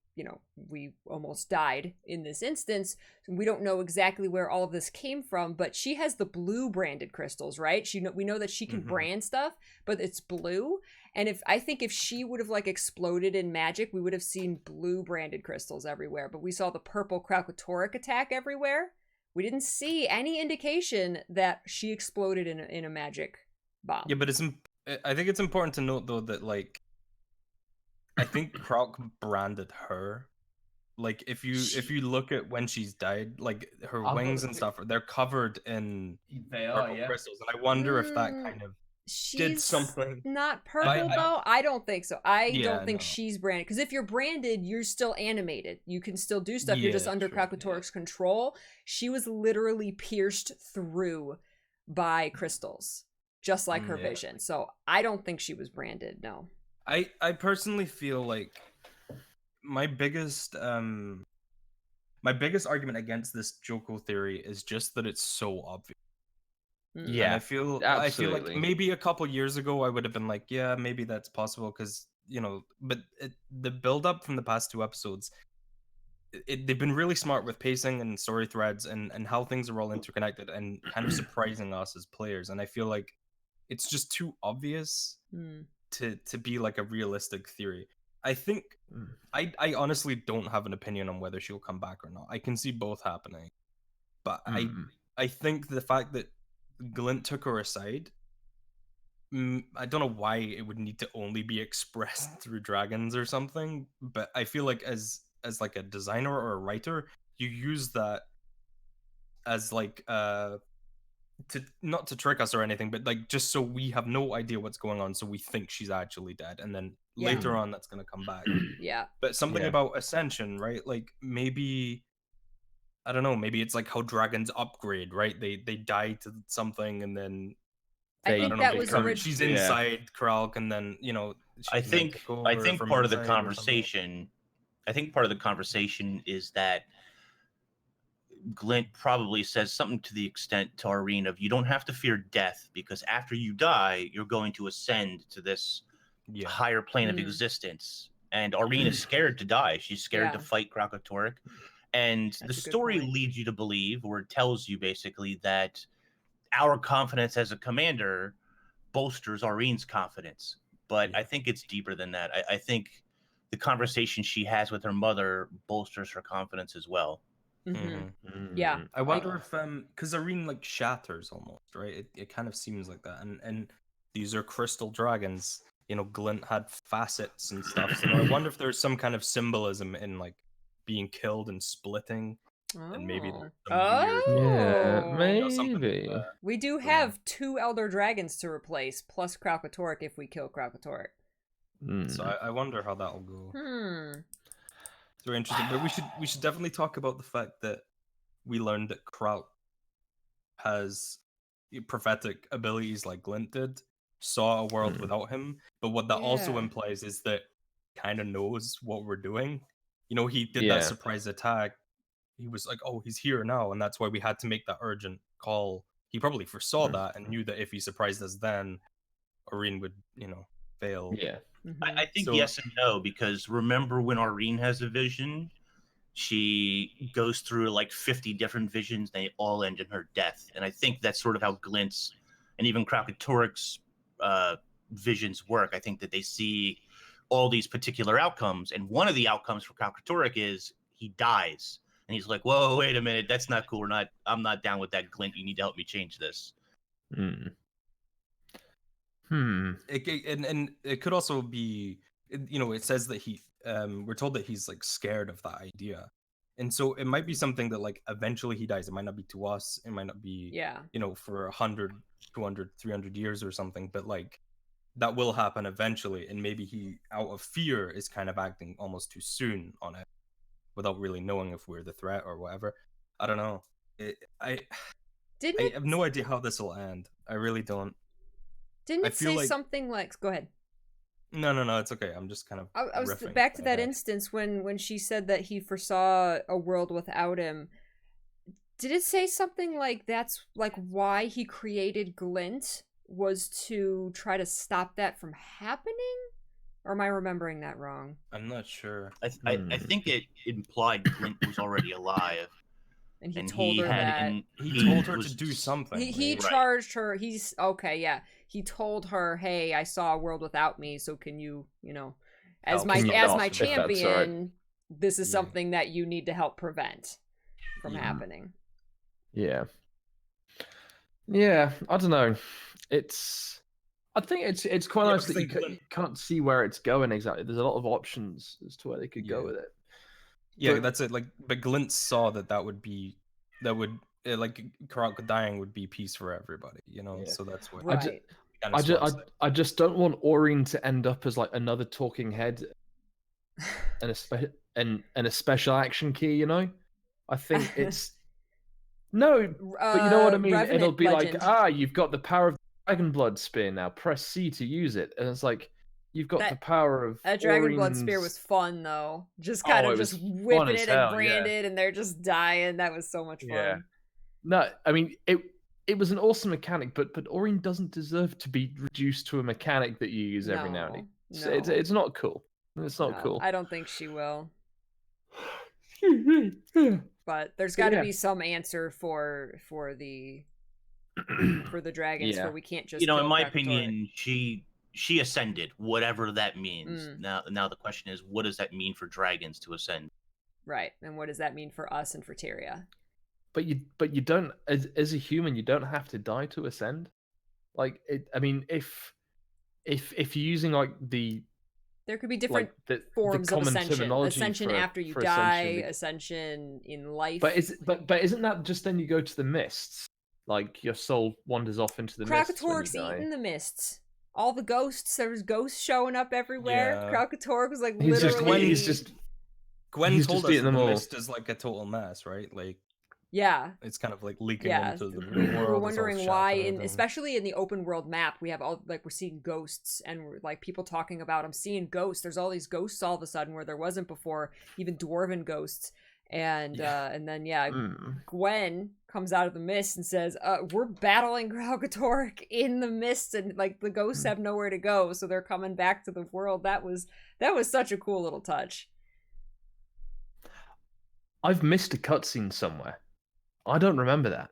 we almost died in this instance. We don't know exactly where all of this came from, but she has the blue branded crystals, right? We know that she can brand stuff, but it's blue. And I think if she would have like exploded in magic, we would have seen blue branded crystals everywhere. But we saw the purple Kralkatorrik attack everywhere. We didn't see any indication that she exploded in a magic bomb. Yeah, but I think it's important to note though that like I think Kralk branded her. Like if you look at when she's died, like her wings and stuff, they're covered in purple crystals, and I wonder if that kind of did something. Not purple though. I don't think so. I don't think she's branded, because if you're branded, you're still animated. You can still do stuff. You're just under Kralkatorrik's control. She was literally pierced through by crystals, just like her vision. So I don't think she was branded. No. I personally feel like my biggest argument against this Joko theory is just that it's so obvious. Yeah, and I feel like maybe a couple years ago I would have been like, yeah, maybe that's possible, because but the build up from the past 2 episodes, they've been really smart with pacing and story threads and how things are all interconnected and kind of surprising us as players. And I feel like it's just too obvious to be like a realistic theory. I think I honestly don't have an opinion on whether she'll come back or not. I can see both happening, but I think the fact that Glint took her aside, I don't know why it would need to only be expressed through dragons or something, but I feel like as like a designer or a writer, you use that as like to not to trick us or anything, but like just so we have no idea what's going on, so we think she's actually dead, and then later on that's gonna come back. Yeah. But something about ascension, right? Like maybe I don't know, maybe it's like how dragons upgrade, right? They die to something and then I think that was she's inside Kralk, and then I think part of the conversation. I think part of the conversation is that Glint probably says something to the extent to Aurene of, you don't have to fear death, because after you die, you're going to ascend to this higher plane of existence. And Aurene is scared to die. She's scared to fight Kralkatorrik. And the story leads you to believe, or it tells you basically, that our confidence as a commander bolsters Aurene's confidence. But I think it's deeper than that. I think the conversation she has with her mother bolsters her confidence as well. Yeah, I wonder if because Aurene like shatters almost, right? It kind of seems like that, and these are crystal dragons. Glint had facets and stuff, so I wonder if there's some kind of symbolism in like being killed and splitting, and maybe there's some weird, maybe we do have 2 Elder Dragons to replace, plus Kralkatorrik if we kill Kralkatorrik. So I wonder how that'll go. It's very interesting, but we should definitely talk about the fact that we learned that Kralk has prophetic abilities like Glint did, saw a world without him. But what that also implies is that kind of knows what we're doing. He did that surprise attack. He was like, "Oh, he's here now," and that's why we had to make that urgent call. He probably foresaw that and knew that if he surprised us, then Aurene would, fail. Yeah. I think yes and no, because remember when Aurene has a vision, she goes through like 50 different visions. They all end in her death. And I think that's sort of how Glint's and even Kralkatorrik's visions work. I think that they see all these particular outcomes. And one of the outcomes for Kralkatorrik is he dies. And he's like, whoa, wait a minute. That's not cool. I'm not down with that, Glint. You need to help me change this. And it could also be, it says that we're told that he's like scared of that idea, and so it might be something that like eventually he dies. It might not be to us, it might not be for 100, 200, 300 years or something, but like that will happen eventually, and maybe he, out of fear, is kind of acting almost too soon on it without really knowing if we're the threat or whatever. I don't know. I have no idea how this will end. I really don't. Didn't it say something like... Go ahead. No, it's okay. I'm just kind of I was back to that instance when she said that he foresaw a world without him. Did it say something like that's like why he created Glint was to try to stop that from happening? Or am I remembering that wrong? I'm not sure. I think it implied Glint was already alive. And he told her that. He told her to do something. He charged her. He told her, "Hey, I saw a world without me, so can you, as my champion, this is something that you need to help prevent from happening." Yeah, I don't know. I think it's quite nice that you can't see where it's going exactly. There's a lot of options as to where they could go with it. Yeah, that's it. Like, but Glint saw that would Kralk dying would be peace for everybody, So that's what. Right. I just don't want Aurene to end up as like another talking head, and a special action key. I think it's no, but you know what I mean. Revenant It'll be legend. like, you've got the power of Dragon Blood Spear now. Press C to use it, and it's like. You've got the power of that Dragon Blood Spear was fun though. Just kind of just whipping it and branded, and they're just dying. That was so much fun. Yeah. No, I mean it was an awesome mechanic, but Aurene doesn't deserve to be reduced to a mechanic that you use every now and then. No. It's not cool. It's not cool. I don't think she will. But there's got to be some answer for the dragons, where we can't just. In my opinion, she ascended, whatever that means. Now the question is, what does that mean for dragons to ascend? Right, and what does that mean for us and for Tyria? But you don't, as a human, you don't have to die to ascend. Like, I mean, if you're using like the There could be different the forms of common ascension. terminology Ascension for, after you for die, ascension in life. But isn't that just then you go to the mists? Like your soul wanders off into the mists when you Krakatorg's die. eating the mists. All the ghosts, there was ghosts showing up everywhere. Yeah. Krakatorg was like He's literally. Gwen he's told just us eating the them all. mist is like a total mess, right? Like, Yeah. it's kind of like leaking Yeah. into the We world. were wondering why, especially in the open world map, we have all like we're seeing ghosts and we're like people talking about I'm seeing ghosts. There's all these ghosts all of a sudden where there wasn't before, even dwarven ghosts. And then Gwen comes out of the mist and says, we're battling Krakatorg in the mist, and like the ghosts have nowhere to go, so they're coming back to the world. That was such a cool little touch. I've missed a cutscene somewhere. I don't remember that.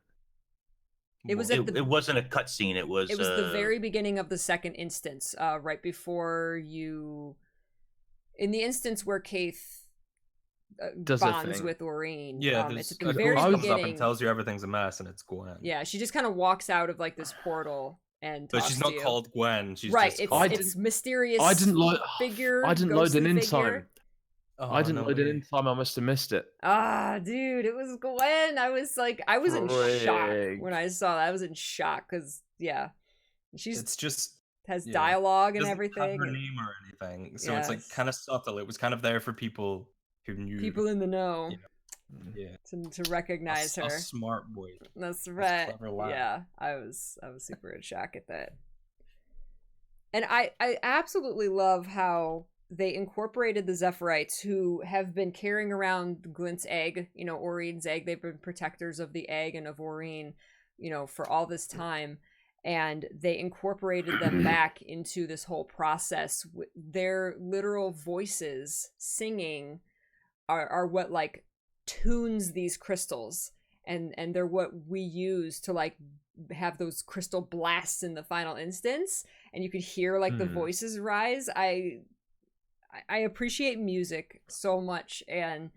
It was it wasn't a cutscene. It was the very beginning of the second instance, right before you, in the instance where Kaith bonds with Aurene. Yeah, it's at the very comes beginning. Up and tells you everything's a mess, and it's Gwen. Yeah, she just kind of walks out of like this portal and. But she's not called Gwen. She's right. Just it's mysterious. Figure. I didn't load an in time. I didn't load it in time. I must have missed it. Dude, it was Gwen. I was in shock when I saw that. I was in shock because it's just has dialogue and everything. Have her name or anything, so it's like kind of subtle. It was kind of there for people who knew, people in the know, to recognize her. A smart boy. That's right. Yeah, I was super in shock at that, and I absolutely love how they incorporated the Zephyrites, who have been carrying around Glint's egg, Aurene's egg. They've been protectors of the egg and of Aurene, for all this time. And they incorporated them back into this whole process. Their literal voices singing are what like tunes these crystals. And they're what we use to like have those crystal blasts in the final instance. And you could hear like the voices rise. I appreciate music so much, and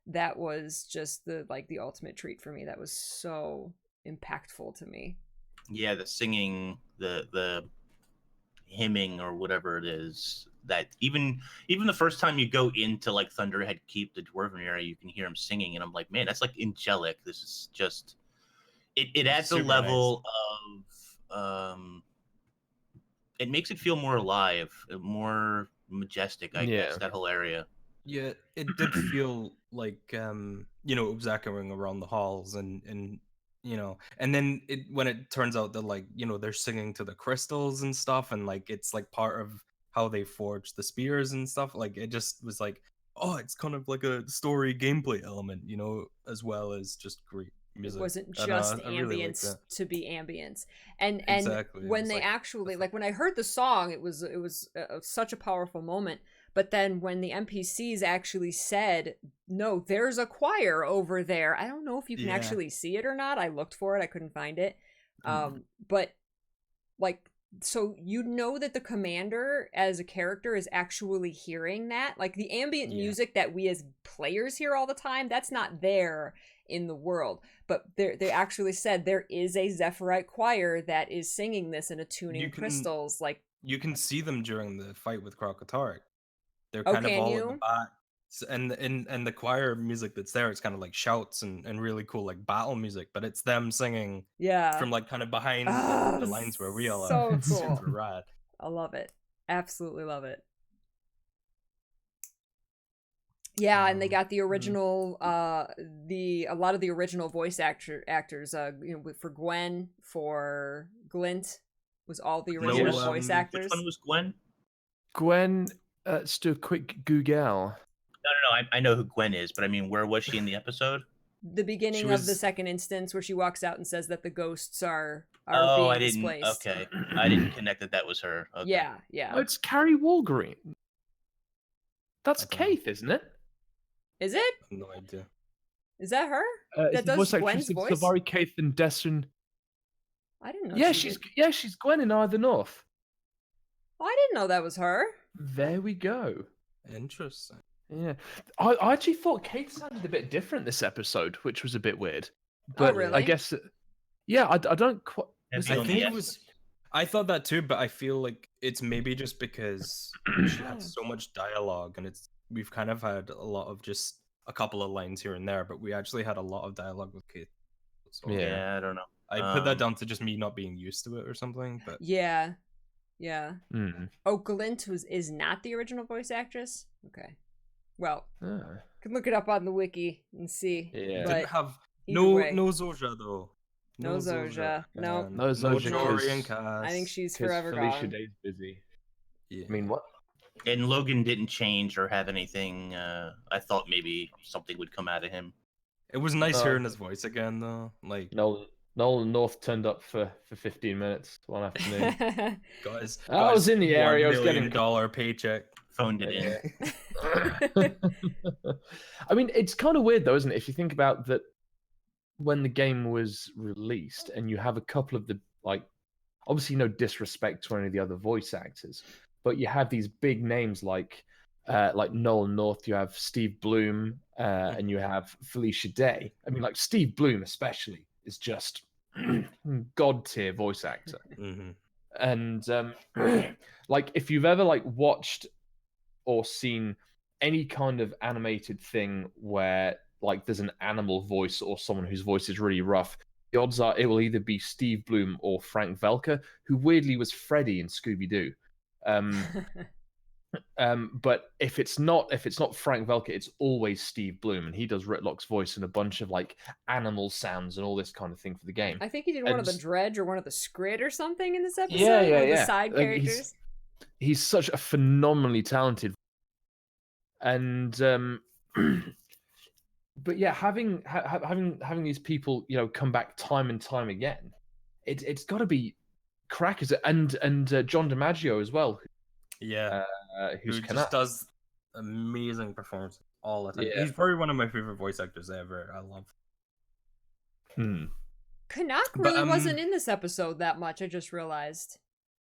that was just the ultimate treat for me. That was so impactful to me. Yeah, the singing, the hymning or whatever it is, that even the first time you go into like Thunderhead Keep, the Dwarven area, you can hear him singing, and I'm like, man, that's like angelic. This is just it adds a level of it makes it feel more alive, more majestic, I guess, that whole area. Yeah, it did feel like it was echoing around the halls, and and then when it turns out that they're singing to the crystals and stuff, and like it's like part of how they forged the spears and stuff, like it just was like, oh, it's kind of like a story gameplay element, as well as just great music. It wasn't just ambience really to be ambience, and exactly. When they actually when I heard the song, it was such a powerful moment. But then when the NPCs actually said, no, there's a choir over there. I don't know if you can actually see it or not. I looked for it. I couldn't find it. But so that the commander as a character is actually hearing that. Like the ambient music that we as players hear all the time, that's not there in the world. But they actually said there is a Zephyrite choir that is singing this and attuning crystals. Like you can see them during the fight with Krakatorg. They're kind of all in the back, and the choir music that's there, it's kind of like shouts and really cool like battle music, but it's them singing from like kind of behind the lines where we all are. So it's cool. Super rad. I love it. Absolutely love it. Yeah, and they got the original a lot of the original voice actors for Gwen, for Glint was all the original voice actors. Which one was Gwen? Gwen, let's do a quick Google. No, I know who Gwen is, but I mean, where was she in the episode? The beginning of the second instance, where she walks out and says that the ghosts are being displaced. Okay, I didn't connect that was her. Okay. Yeah. Oh, it's Carrie Walgreen. That's Kaith, isn't it? Is it? I have no idea. Is that her? That does Gwen's voice? Savari, Kaith, and Desrin. I didn't know. Yeah, she's Gwen in Either North. Oh, I didn't know that was her. There we go. Interesting. Yeah, I actually thought Kaith sounded a bit different this episode, which was a bit weird. But really? I guess, I don't quite. I think it was. I thought that too, but I feel like it's maybe just because she had so much dialogue, and we've kind of had a lot of just a couple of lines here and there, but we actually had a lot of dialogue with Kate. So yeah, I don't know. I put that down to just me not being used to it or something. But yeah. Mm. Oh, Glint is not the original voice actress. Okay, well, can look it up on the wiki and see. Yeah, but didn't have no Zoja though. No Zoja. Nope. No Zoja. Jorian cast. I think she's forever Felicia gone. Day's busy. Yeah. I mean, what? And Logan didn't change or have anything. I thought maybe something would come out of him. It was nice hearing his voice again, though. Like Nolan North turned up for 15 minutes one afternoon. guys, I was in the area. I was getting $1 million paycheck. Phoned it in. I mean, it's kind of weird though, isn't it? If you think about that, when the game was released, and you have a couple of the obviously no disrespect to any of the other voice actors, but you have these big names like Nolan North, you have Steve Bloom, and you have Felicia Day. I mean, like Steve Bloom especially is just god tier voice actor. Mm-hmm. And like if you've ever watched or seen any kind of animated thing where there's an animal voice or someone whose voice is really rough, the odds are it will either be Steve Bloom or Frank Velker, who weirdly was Freddy in Scooby-Doo. But if it's not Frank Velker, it's always Steve Bloom, and he does Ritlock's voice and a bunch of animal sounds and all this kind of thing for the game. I think he did one of the Dredge or one of the Squid or something in this episode. Yeah. The side characters. He's such a phenomenally talented, and but yeah, having these people come back time and time again, it's got to be crackers. And John DiMaggio as well. Yeah, who just does amazing performance all the time. Yeah. He's probably one of my favorite voice actors ever. I love. Canuck really wasn't in this episode that much. I just realized.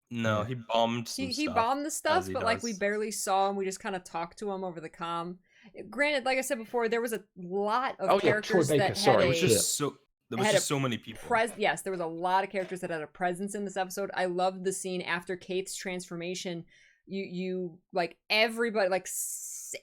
No, he bombed. He bombed the stuff, but we barely saw him. We just kind of talked to him over the comm. Granted, like I said before, there was a lot of characters Troy Baker, that sorry. had there was just so many people. Yes, there was a lot of characters that had a presence in this episode. I loved the scene after Kate's transformation. You everybody,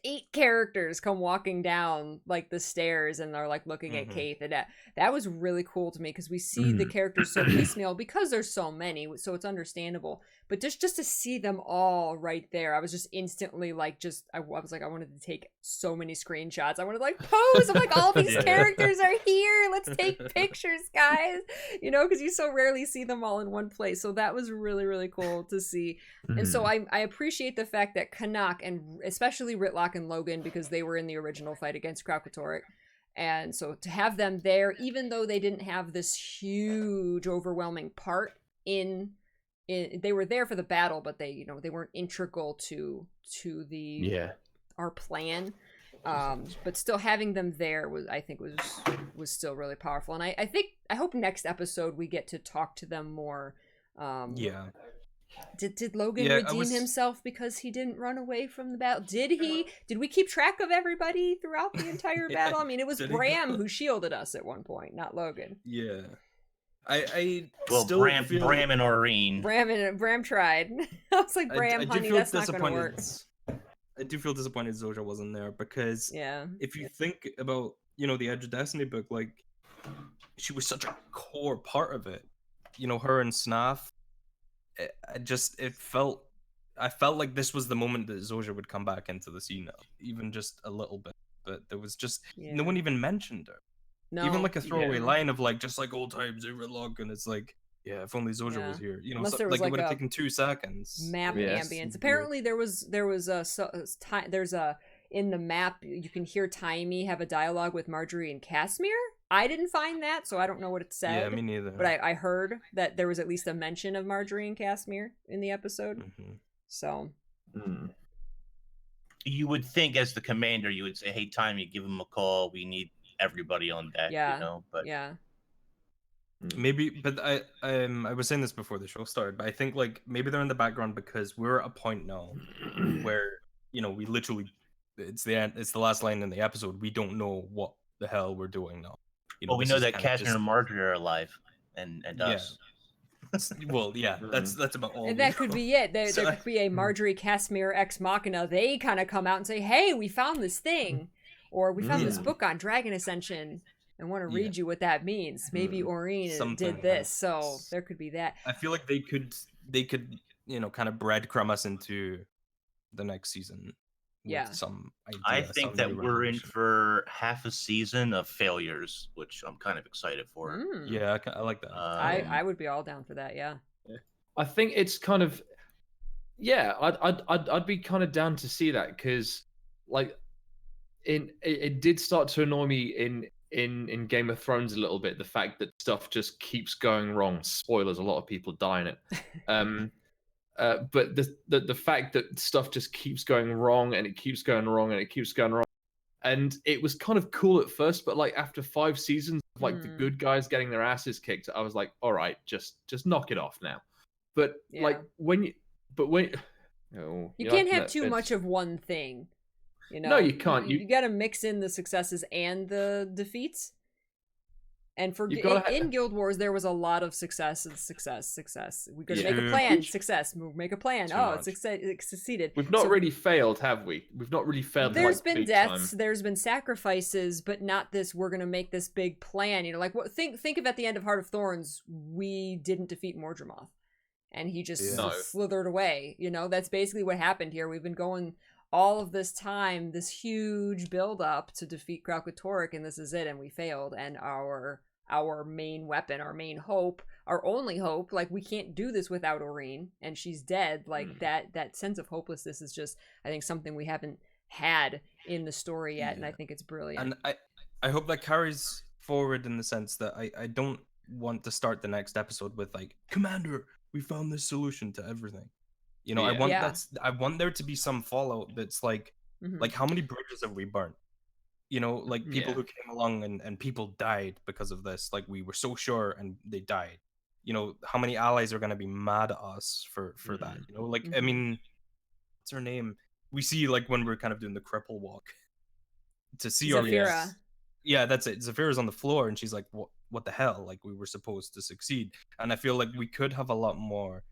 8 characters come walking down the stairs and are looking at Kate, and that was really cool to me because we see the characters so piecemeal because there's so many, so it's understandable. But just to see them all right there, I was just instantly I was I wanted to take so many screenshots. I wanted to pose. I'm all these characters are here. Let's take pictures, guys. Because you so rarely see them all in one place. So that was really, really cool to see. And so I appreciate the fact that Canuck, and especially Ritlock and Logan, because they were in the original fight against Kraukatorek. And so to have them there, even though they didn't have this huge, overwhelming part they were there for the battle, but they weren't integral to our plan. But still having them there was still really powerful. And I hope next episode we get to talk to them more. Did Logan redeem himself because he didn't run away from the battle? Did we keep track of everybody throughout the entire battle? I mean, it was Bram who shielded us at one point, not Logan. Yeah. Bram and Aureen. Bram tried. I was like, Bram, honey, that's not going to work. I do feel disappointed Zoja wasn't there because if you think about, the Edge of Destiny book, she was such a core part of it. Her and Snaf. I felt like this was the moment that Zoja would come back into the scene, even just a little bit. But there was just no one even mentioned her. No, even a throwaway line of just old times Ritlock, and it's if only Zoja was here. Unless there was it would have taken 2 seconds. Map ambience. Apparently there was in the map you can hear Taimi have a dialogue with Marjorie and Casimir. I didn't find that, so I don't know what it said. Yeah, me neither. But I heard that there was at least a mention of Marjorie and Casimir in the episode. So you would think as the commander you would say, hey, Taimi, give him a call. We need everybody on deck, but maybe. But I was saying this before the show started, but I think maybe they're in the background because we're at a point now where we literally it's the last line in the episode. We don't know what the hell we're doing now. We know that Casimir and Marjorie are alive, and us. Well, yeah, that's about all. And that could be it. There could be a Marjorie Casimir ex machina. They kind of come out and say, "Hey, we found this thing," or "We found this book on Dragon Ascension, and want to read you what that means." Maybe Aurene did this, so there could be that. I feel like they could kind of breadcrumb us into the next season. With some idea, I think that we're in for half a season of failures, which I'm kind of excited for. Yeah, I like that. I would be all down for that. Yeah. I think it's kind of, I'd be kind of down to see that, because like it did start to annoy me in Game of Thrones a little bit, the fact that stuff just keeps going wrong. Spoilers: a lot of people die in it. But the fact that stuff just keeps going wrong, and it keeps going wrong, and it keeps going wrong, and it was kind of cool at first, but like after 5 seasons of like the good guys getting their asses kicked, I was like, all right, just knock it off now. But like you can't have too much of one thing, you know. No, you can't. You got to mix in the successes and the defeats. And for in Guild Wars, there was a lot of success. We're going to make a plan. Success. We'll make a plan. It succeeded. We've not really failed, have we? We've not really failed. There's been deaths. There's been sacrifices, but not this. We're going to make this big plan. You know, like think of at the end of Heart of Thorns, we didn't defeat Mordremoth, and he just slithered away. You know, that's basically what happened here. We've been going all of this time, this huge build up to defeat Kralkatorrik, and this is it, and we failed. And our main weapon, our main hope, our only hope, like we can't do this without Aurene, and she's dead. Like that sense of hopelessness is just, I think, something we haven't had in the story yet, and I think it's brilliant. And I hope that carries forward in the sense that I don't want to start the next episode with like, Commander, we found this solution to everything. You know, I want there to be some fallout that's like how many bridges have we burnt? You know, like people who came along and people died because of this. Like we were so sure and they died. You know, how many allies are going to be mad at us for that? You know, like I mean, what's her name? We see like when we're kind of doing the cripple walk to see Zafira. Yeah, that's it. Zafira's on the floor and she's like, what the hell? Like we were supposed to succeed. And I feel like we could have a lot more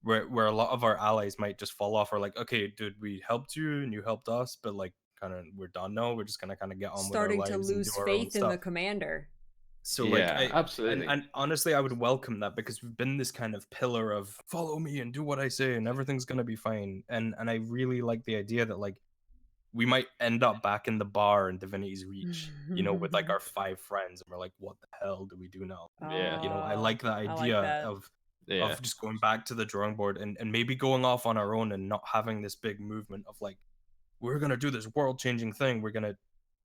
where a lot of our allies might just fall off, or like, okay, dude, we helped you and you helped us, but like kind of we're done now. We're just gonna kind of get on with our lives. Starting to lose faith in the commander. So like, absolutely, and honestly, I would welcome that, because we've been this kind of pillar of follow me and do what I say and everything's gonna be fine. And I really like the idea that like we might end up back in the bar in Divinity's Reach, you know, with like our 5 friends, and we're like, what the hell do we do now? Yeah, you know, I like the idea of just going back to the drawing board and maybe going off on our own and not having this big movement of like, we're going to do this world-changing thing. We're going to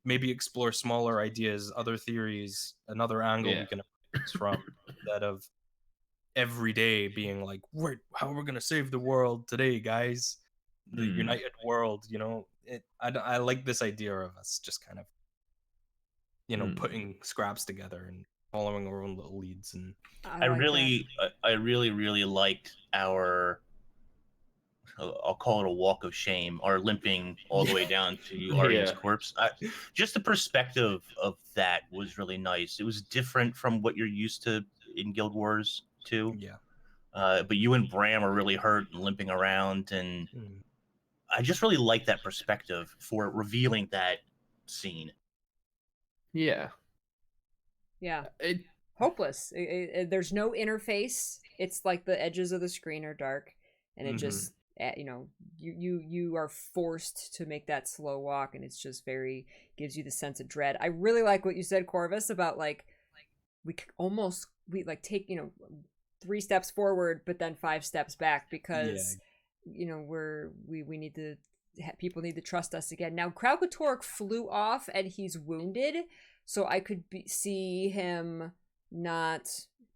maybe explore smaller ideas, other theories, another angle we can approach from, instead of every day being like, how we're going to save the world today, guys. The united world, you know. I like this idea of us just kind of, you know, putting scraps together and following our own little leads. And I really liked our, I'll call it a walk of shame, our limping all the way down to Arene's corpse. Just the perspective of that was really nice. It was different from what you're used to in Guild Wars too. Yeah. But you and Bram are really hurt and limping around, and I just really like that perspective for revealing that scene. Yeah. Yeah. Hopeless. There's no interface. It's like the edges of the screen are dark, and it just, you know, you are forced to make that slow walk, and it's just gives you the sense of dread. I really like what you said, Corvus, about like we take, you know, 3 steps forward but then 5 steps back, because you know we need to, people need to trust us again. Now Kralkatorrik flew off and he's wounded, so I could see him not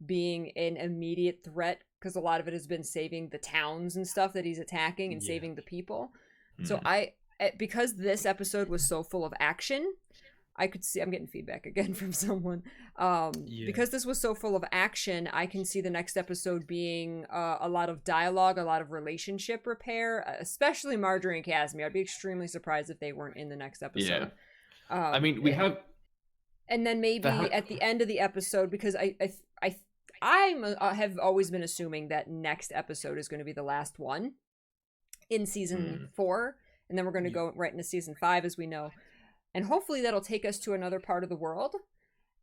being an immediate threat, because a lot of it has been saving the towns and stuff that he's attacking and saving the people. So because this episode was so full of action, I could see, I'm getting feedback again from someone. Because this was so full of action, I can see the next episode being a lot of dialogue, a lot of relationship repair, especially Marjorie and Casimir. I'd be extremely surprised if they weren't in the next episode. I mean, we have... And then maybe at the end of the episode, because have always been assuming that next episode is going to be the last one in season 4, and then we're going to go right into season 5, as we know, and hopefully that'll take us to another part of the world.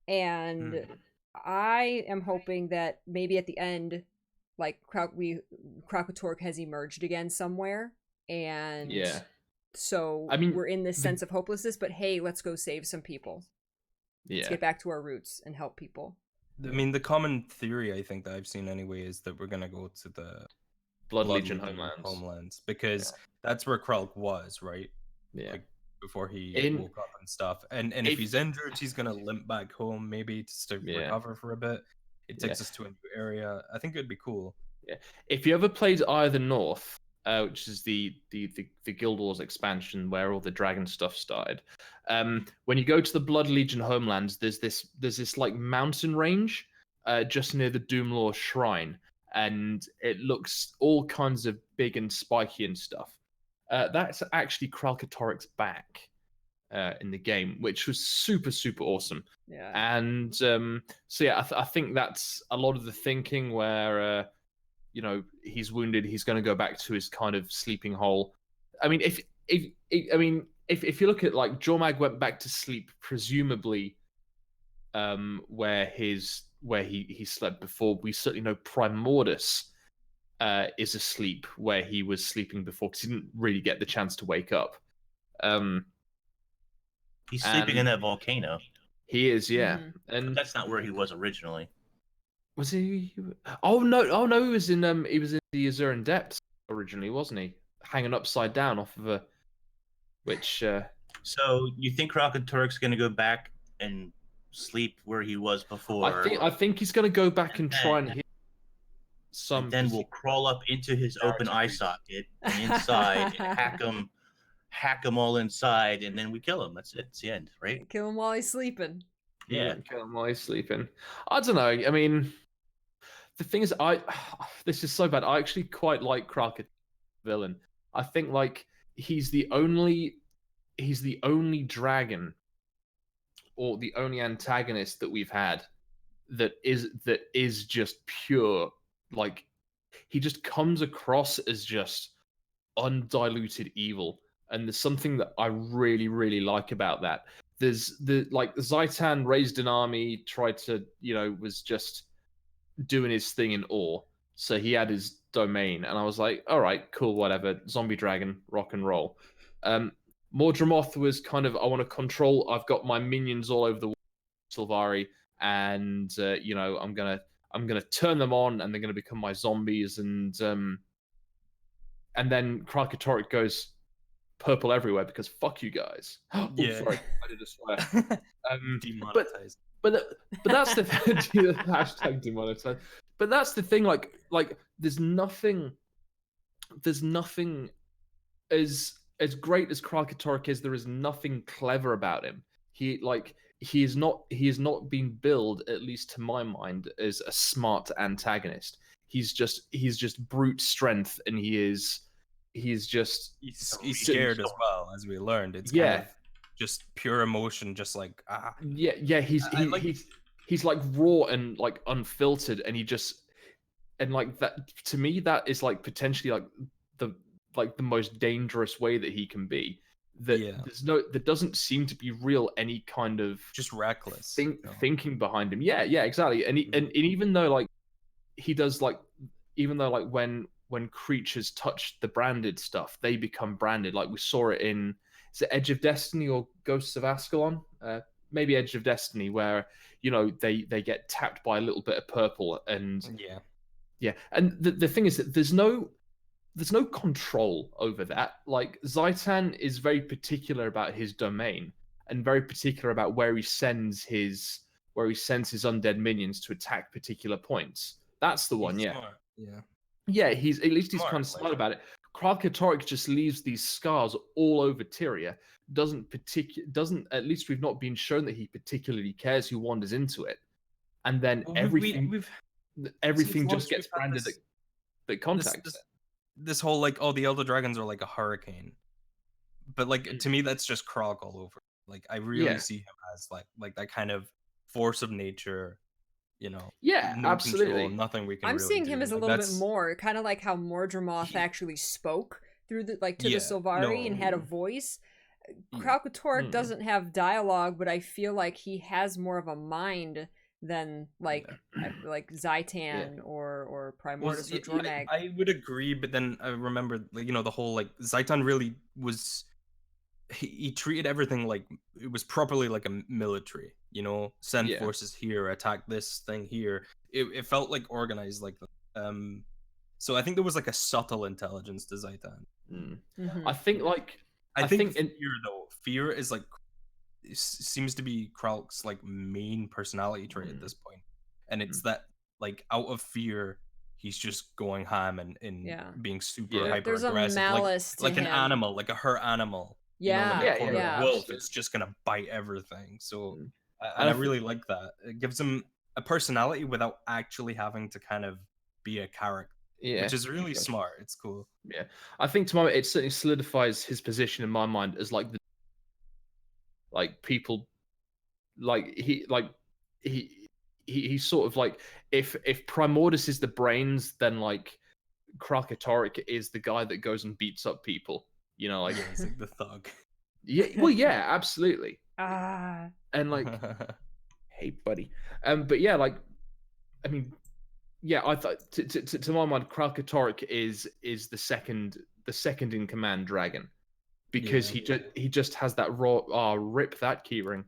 And I am hoping that maybe at the end, like Krakatork has emerged again somewhere, and so I mean, we're in this sense of hopelessness, but hey, let's go save some people. Let's get back to our roots and help people. I mean, the common theory I think that I've seen anyway is that we're gonna go to the Blood Legion homelands, because that's where Kralk was, right? Yeah. Like, before he woke up and stuff. And if he's injured, he's gonna limp back home, maybe to recover for a bit. It takes us to a new area. I think it'd be cool. Yeah. If you ever played Eye of the North, which is the Guild Wars expansion where all the dragon stuff started, when you go to the Blood Legion homelands, there's this like mountain range just near the Doomlore Shrine, and it looks all kinds of big and spiky and stuff. That's actually Kralkatorik's back in the game, which was super, super awesome. Yeah. And so yeah, I think that's a lot of the thinking where you know, he's wounded, he's going to go back to his kind of sleeping hole. I mean, if you look at, like, Jormag went back to sleep presumably where he slept before. We certainly know Primordus is asleep where he was sleeping before, because he didn't really get the chance to wake up. He's sleeping in that volcano. He is, yeah. And but that's not where he was originally. Was he? Oh no! He was in the Azuran Depths originally, wasn't he? Hanging upside down off of a, which. So you think Kralkatorik's going to go back and sleep where he was before? I think he's going to go back and try and hit some. And then we'll crawl up into his open eye socket and inside, and hack him all inside, and then we kill him. That's it. It's the end, right? Kill him while he's sleeping. Yeah, kill him while he's sleeping. I don't know. I mean, the thing is, this is so bad. I actually quite like Kralkatork villain. I think like he's the only dragon or the only antagonist that we've had that is just pure, like, he just comes across as just undiluted evil, and there's something that I really, really like about that. There's Zaitan raised an army, tried to, was just doing his thing in ore, so he had his domain, and I was like, all right, cool, whatever, zombie dragon, rock and roll. Mordramoth was kind of, I want to control, I've got my minions all over the world, Sylvari, and I'm gonna turn them on, and they're gonna become my zombies, and then Kralkatorrik goes purple everywhere because fuck you guys. Yeah. Sorry, I did a swear. Demonetized. But that's the hashtag demonetized. But that's the thing, like there's nothing as great as Kralkatorrik is, there is nothing clever about him. He is not been billed, at least to my mind, as a smart antagonist. He's just brute strength, and he's scared as well, as we learned. It's kind of just pure emotion, just like he's like raw and like unfiltered, and and like that, to me, that is like potentially like the most dangerous way that he can be. There doesn't seem to be any kind of just reckless thinking behind him. Yeah, exactly. And and even though like he does, like, even though like when creatures touch the branded stuff, they become branded. Like we saw it in, is it Edge of Destiny or Ghosts of Ascalon? Maybe Edge of Destiny, where they get tapped by a little bit of purple, and and the thing is that there's no control over that. Like Zaitan is very particular about his domain, and very particular about where he sends his undead minions to attack particular points. That's the one. Smart. He's kind of smart about it. Kralkatorrik just leaves these scars all over Tyria. Doesn't, at least we've not been shown that he particularly cares who wanders into it. And then everything just gets branded that contacts it. This whole like, the Elder Dragons are like a hurricane, but like to me that's just Kralk all over. Like I really see him as like that kind of force of nature Yeah, no absolutely. control, nothing we can. I'm really seeing do. him as a Like, little bit more, kind of like how Mordremoth actually spoke through the to the Sylvari and had a voice. Kralkatorrik doesn't have dialogue, but I feel like he has more of a mind than like Zaitan or Primordus or Jormag. I would agree, but then I remember, the whole Zaitan really was. He treated everything like it was properly like a military. Send forces here, attack this thing here. It felt like organized like that. So I think there was like a subtle intelligence to Zaitan. I think I think fear though. Fear is seems to be Kralk's like main personality trait at this point, and it's that out of fear he's just going ham and being super hyper There's a aggressive, malice to like him. an animal, like a hurt animal. Yeah, wolf. It's just gonna bite everything. So, and I really like that. It gives him a personality without actually having to kind of be a character. Yeah, which is really smart. It's cool. Yeah, I think to my it certainly solidifies his position in my mind as people, he's sort of like if Primordus is the brains, then Kralkatorrik is the guy that goes and beats up people. He's like the thug. Yeah, well, yeah, absolutely. And hey, buddy. But yeah, I mean, yeah, I thought to my mind, Kralkatorrik is the second in command dragon, because he just has that raw. Rip that keyring.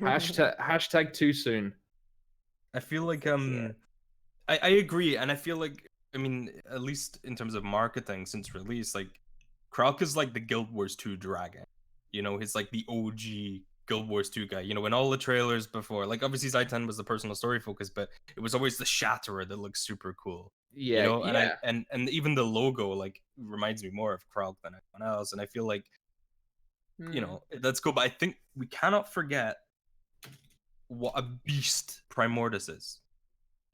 Hashtag too soon. I feel like I agree, and I feel like, I mean, at least in terms of marketing since release, Kralk is like the Guild Wars 2 dragon. He's like the OG Guild Wars 2 guy. In all the trailers before, obviously Zaitan was the personal story focus, but it was always the Shatterer that looks super cool. Yeah, and even the logo reminds me more of Kralk than anyone else, and I feel like that's cool. But I think we cannot forget what a beast Primordus is.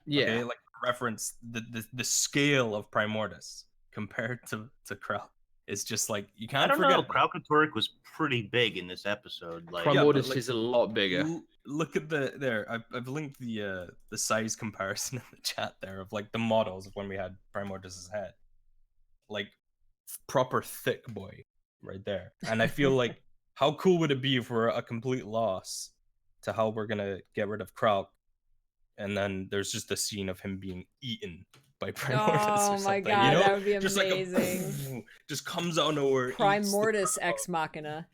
Yeah. Okay, reference the scale of Primordus compared to Kralk. It's just you can't forget. I don't know. Kralkatorrik was pretty big in this episode. Primordus is a lot bigger. Look at I've linked the size comparison in the chat there of the models of when we had Primordus's head. Proper thick boy right there. And I feel how cool would it be if we're a complete loss to how we're gonna get rid of Kralk, and then there's just a scene of him being eaten by Primordus or something. Oh my god, that would be amazing. Just comes out of nowhere. Primordus ex machina.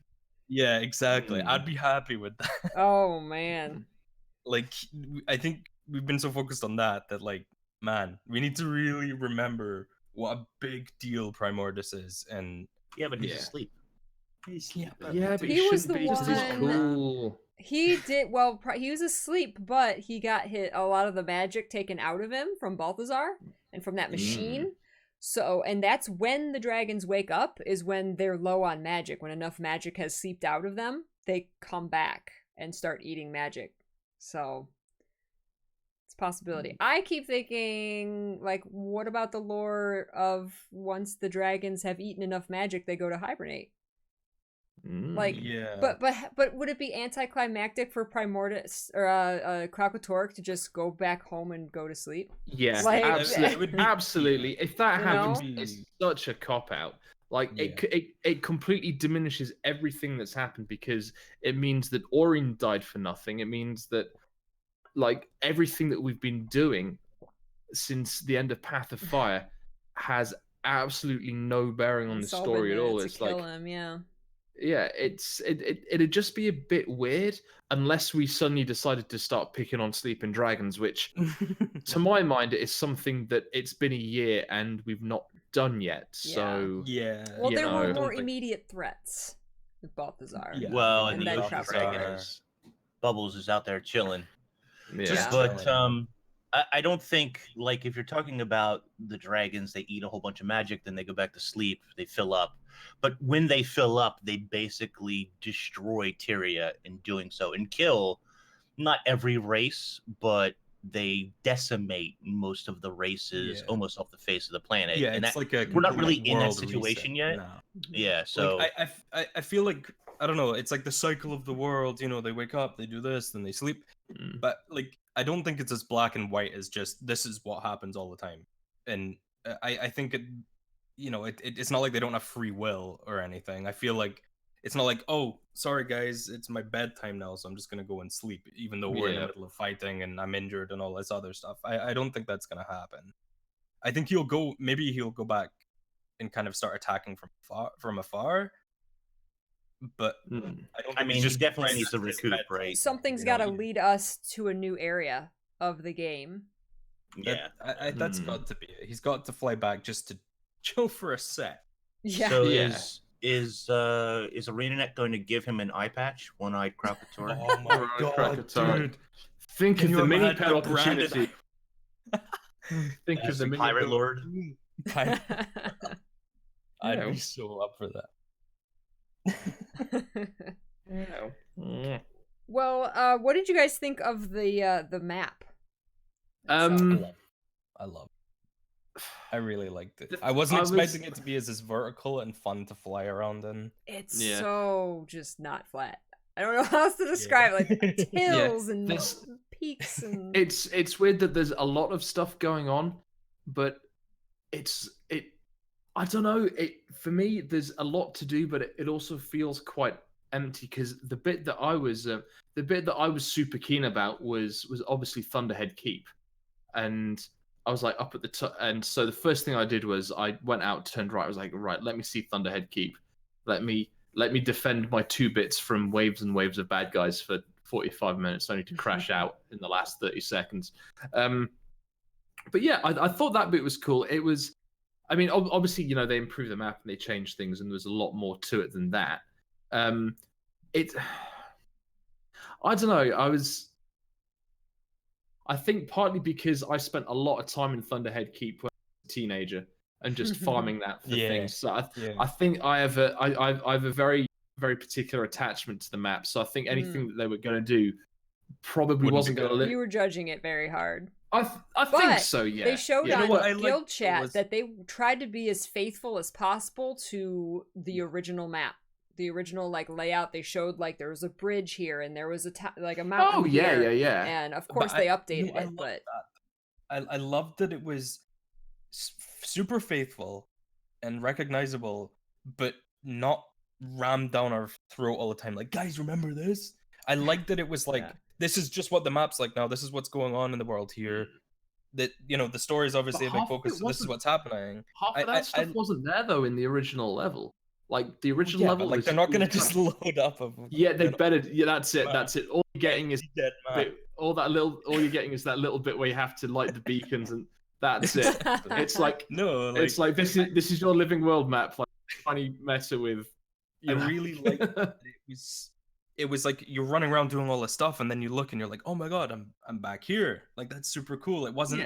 Yeah, exactly. I'd be happy with that. Oh man. I think we've been so focused on that man, we need to really remember what a big deal Primordus is. And but he's asleep. But he was the one. He's cool. He did well. He was asleep, but he got hit a lot of the magic taken out of him from Balthazar and from that machine. So, and that's when the dragons wake up, is when they're low on magic. When enough magic has seeped out of them, they come back and start eating magic. So, it's a possibility. I keep thinking, what about the lore of once the dragons have eaten enough magic, they go to hibernate? But would it be anticlimactic for Primordus or Kralkatorrik to just go back home and go to sleep? Yeah, absolutely. If that happens, it's such a cop out. It completely diminishes everything that's happened, because it means that Auryn died for nothing. It means that everything that we've been doing since the end of Path of Fire has absolutely no bearing on the story at all. It's kill him, yeah. Yeah, it'd just be a bit weird unless we suddenly decided to start picking on sleeping dragons, which, to my mind, is something that it's been a year and we've not done yet. So well, there were more immediate threats with Balthazar. Yeah. Well, and the ocean dragon is Bubbles is out there chilling. Yeah. But I don't think, if you're talking about the dragons, they eat a whole bunch of magic, then they go back to sleep, they fill up. But when they fill up, they basically destroy Tyria in doing so, and kill not every race, but they decimate most of the races almost off the face of the planet. Yeah, and it's we're not really in that situation yet. No. Yeah, so I feel like I don't know. It's like the cycle of the world. You know, they wake up, they do this, then they sleep. But like, I don't think it's as black and white as just this is what happens all the time. And I think it, you know, it's not like they don't have free will or anything. I feel like it's not like, oh, sorry guys, it's my bedtime now, so I'm just gonna go and sleep, even though we're in the middle of fighting and I'm injured and all this other stuff. I don't think that's gonna happen. I think maybe he'll go back and kind of start attacking from afar. But I mean, he definitely needs to recoup, right? Something's got to lead us to a new area of the game. Yeah, that's got to be it. He's got to fly back just to chill for a sec. Yeah. So is ArenaNet going to give him an eye patch, one-eyed Krakator? Oh my god, dude! Think of the mini pet opportunity. Think of the pirate lord. I'd be so up for that. Well, what did you guys think of the map? I love. I really liked it. I wasn't expecting it to be as vertical and fun to fly around in. It's so just not flat. I don't know how else to describe it. Like hills and peaks and. It's weird that there's a lot of stuff going on, but I don't know. For me, there's a lot to do, but it also feels quite empty because the bit that I was super keen about was obviously Thunderhead Keep, and I was like up at the top. And so the first thing I did was I went out, turned right. I was like, right, let me see Thunderhead Keep. Let me defend my 2 bits from waves and waves of bad guys for 45 minutes, only to crash out in the last 30 seconds. But yeah, I thought that bit was cool. It was. I mean, obviously, you know, they improved the map and they changed things, and there's a lot more to it than that. I don't know. I think partly because I spent a lot of time in Thunderhead Keep when I was a teenager and just farming that for things. So I think I have a very, very particular attachment to the map. So I think anything that they were going to do probably wasn't going to live. You were judging it very hard. I think so, yeah. They showed on Guild Chat that they tried to be as faithful as possible to the original map. The original like layout. They showed like there was a bridge here and there was a mountain here. Yeah. And of course they updated it, but I loved that it was super faithful and recognizable, but not rammed down our throat all the time. Like, guys, remember this? I liked that it was like, this is just what the map's like now. This is what's going on in the world here. That, you know, the story is obviously a big focus, so this is what's happening. Half of that stuff wasn't there though in the original level. Like the original level, like they're not gonna just load up. They better. Yeah, that's it. That's it. All you're getting is all you're getting is that little bit where you have to light the beacons, and that's it. It's like it's like this is your living world map. Like funny meta with. I really like it was like you're running around doing all this stuff, and then you look and you're like, oh my god, I'm back here. Like that's super cool. It wasn't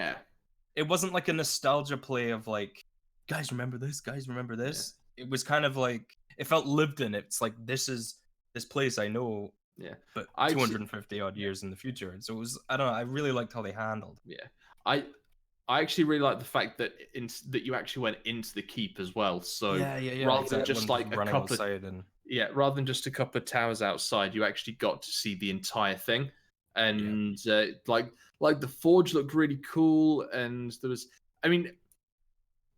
like a nostalgia play of like, guys remember this, guys remember this. It was kind of like it felt lived in. It's like this place I know, but 250 odd years in the future. And so it was, I don't know, I really liked how they handled. I actually really like the fact that that you actually went into the keep as well. So rather than just like a couple rather than just a couple of towers outside, you actually got to see the entire thing. And like the forge looked really cool, and there was, I mean,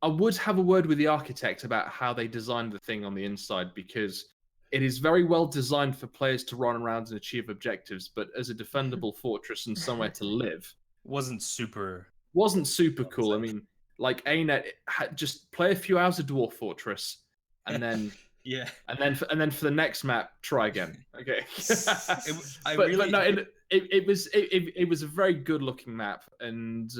I would have a word with the architect about how they designed the thing on the inside, because it is very well designed for players to run around and achieve objectives, but as a defendable fortress and somewhere to live, wasn't super cool. I mean, like ArenaNet, just play a few hours of Dwarf Fortress, and then and then for the next map, try again. Okay, it was a very good looking map, and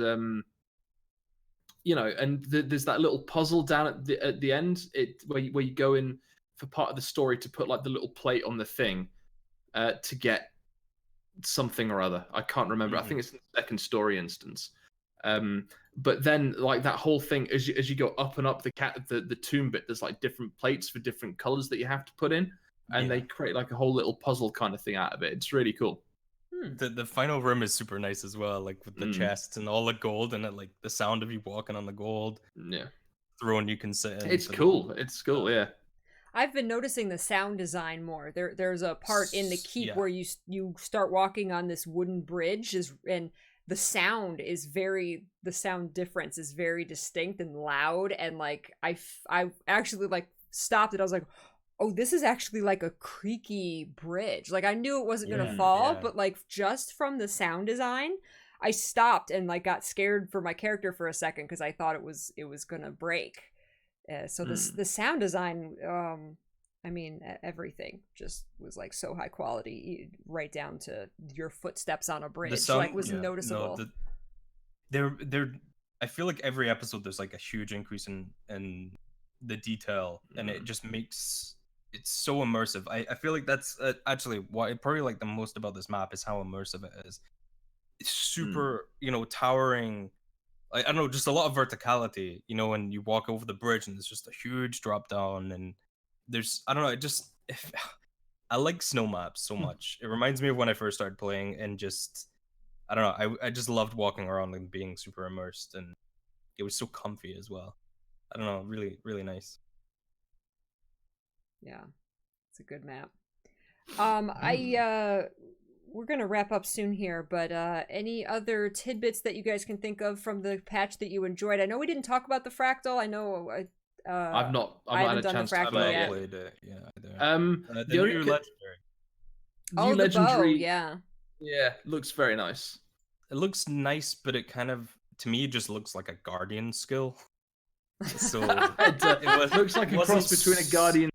you know, and there's that little puzzle down at the end, where you go in for part of the story to put like the little plate on the thing to get something or other. I can't remember. I think it's in the second story instance. But then like that whole thing, as you go up and up the tomb bit, there's like different plates for different colors that you have to put in, and they create like a whole little puzzle kind of thing out of it. It's really cool. The final room is super nice as well, like with the chests and all the gold, and like the sound of you walking on the gold. Yeah, throne you can sit in. It's cool. It's cool. Yeah. I've been noticing the sound design more. There's a part in the keep where you start walking on this wooden bridge, and the sound difference is very distinct and loud, and like I actually like stopped it. I was like, oh, this is actually like a creaky bridge. Like I knew it wasn't gonna fall, but like just from the sound design, I stopped and like got scared for my character for a second because I thought it was gonna break. So the sound design, I mean, everything just was like so high quality, right down to your footsteps on a bridge. Like was noticeable. No, I feel like every episode there's like a huge increase in the detail, and it just makes it's so immersive. I feel like that's actually what I probably like the most about this map is how immersive it is. It's super, towering. I don't know, just a lot of verticality, when you walk over the bridge and there's just a huge drop down, and there's, I don't know, I like snow maps so much. It reminds me of when I first started playing, and just, I don't know, I just loved walking around and being super immersed, and it was so comfy as well. I don't know, really, really nice. Yeah, it's a good map. We're gonna wrap up soon here, but any other tidbits that you guys can think of from the patch that you enjoyed? I know we didn't talk about the fractal. I know I've not had a chance to play it. Played it. Yeah, the new legendary. New legendary, the bow, yeah, looks very nice. It looks nice, but it kind of, to me, just looks like a guardian skill. So it looks like a cross between a guardian.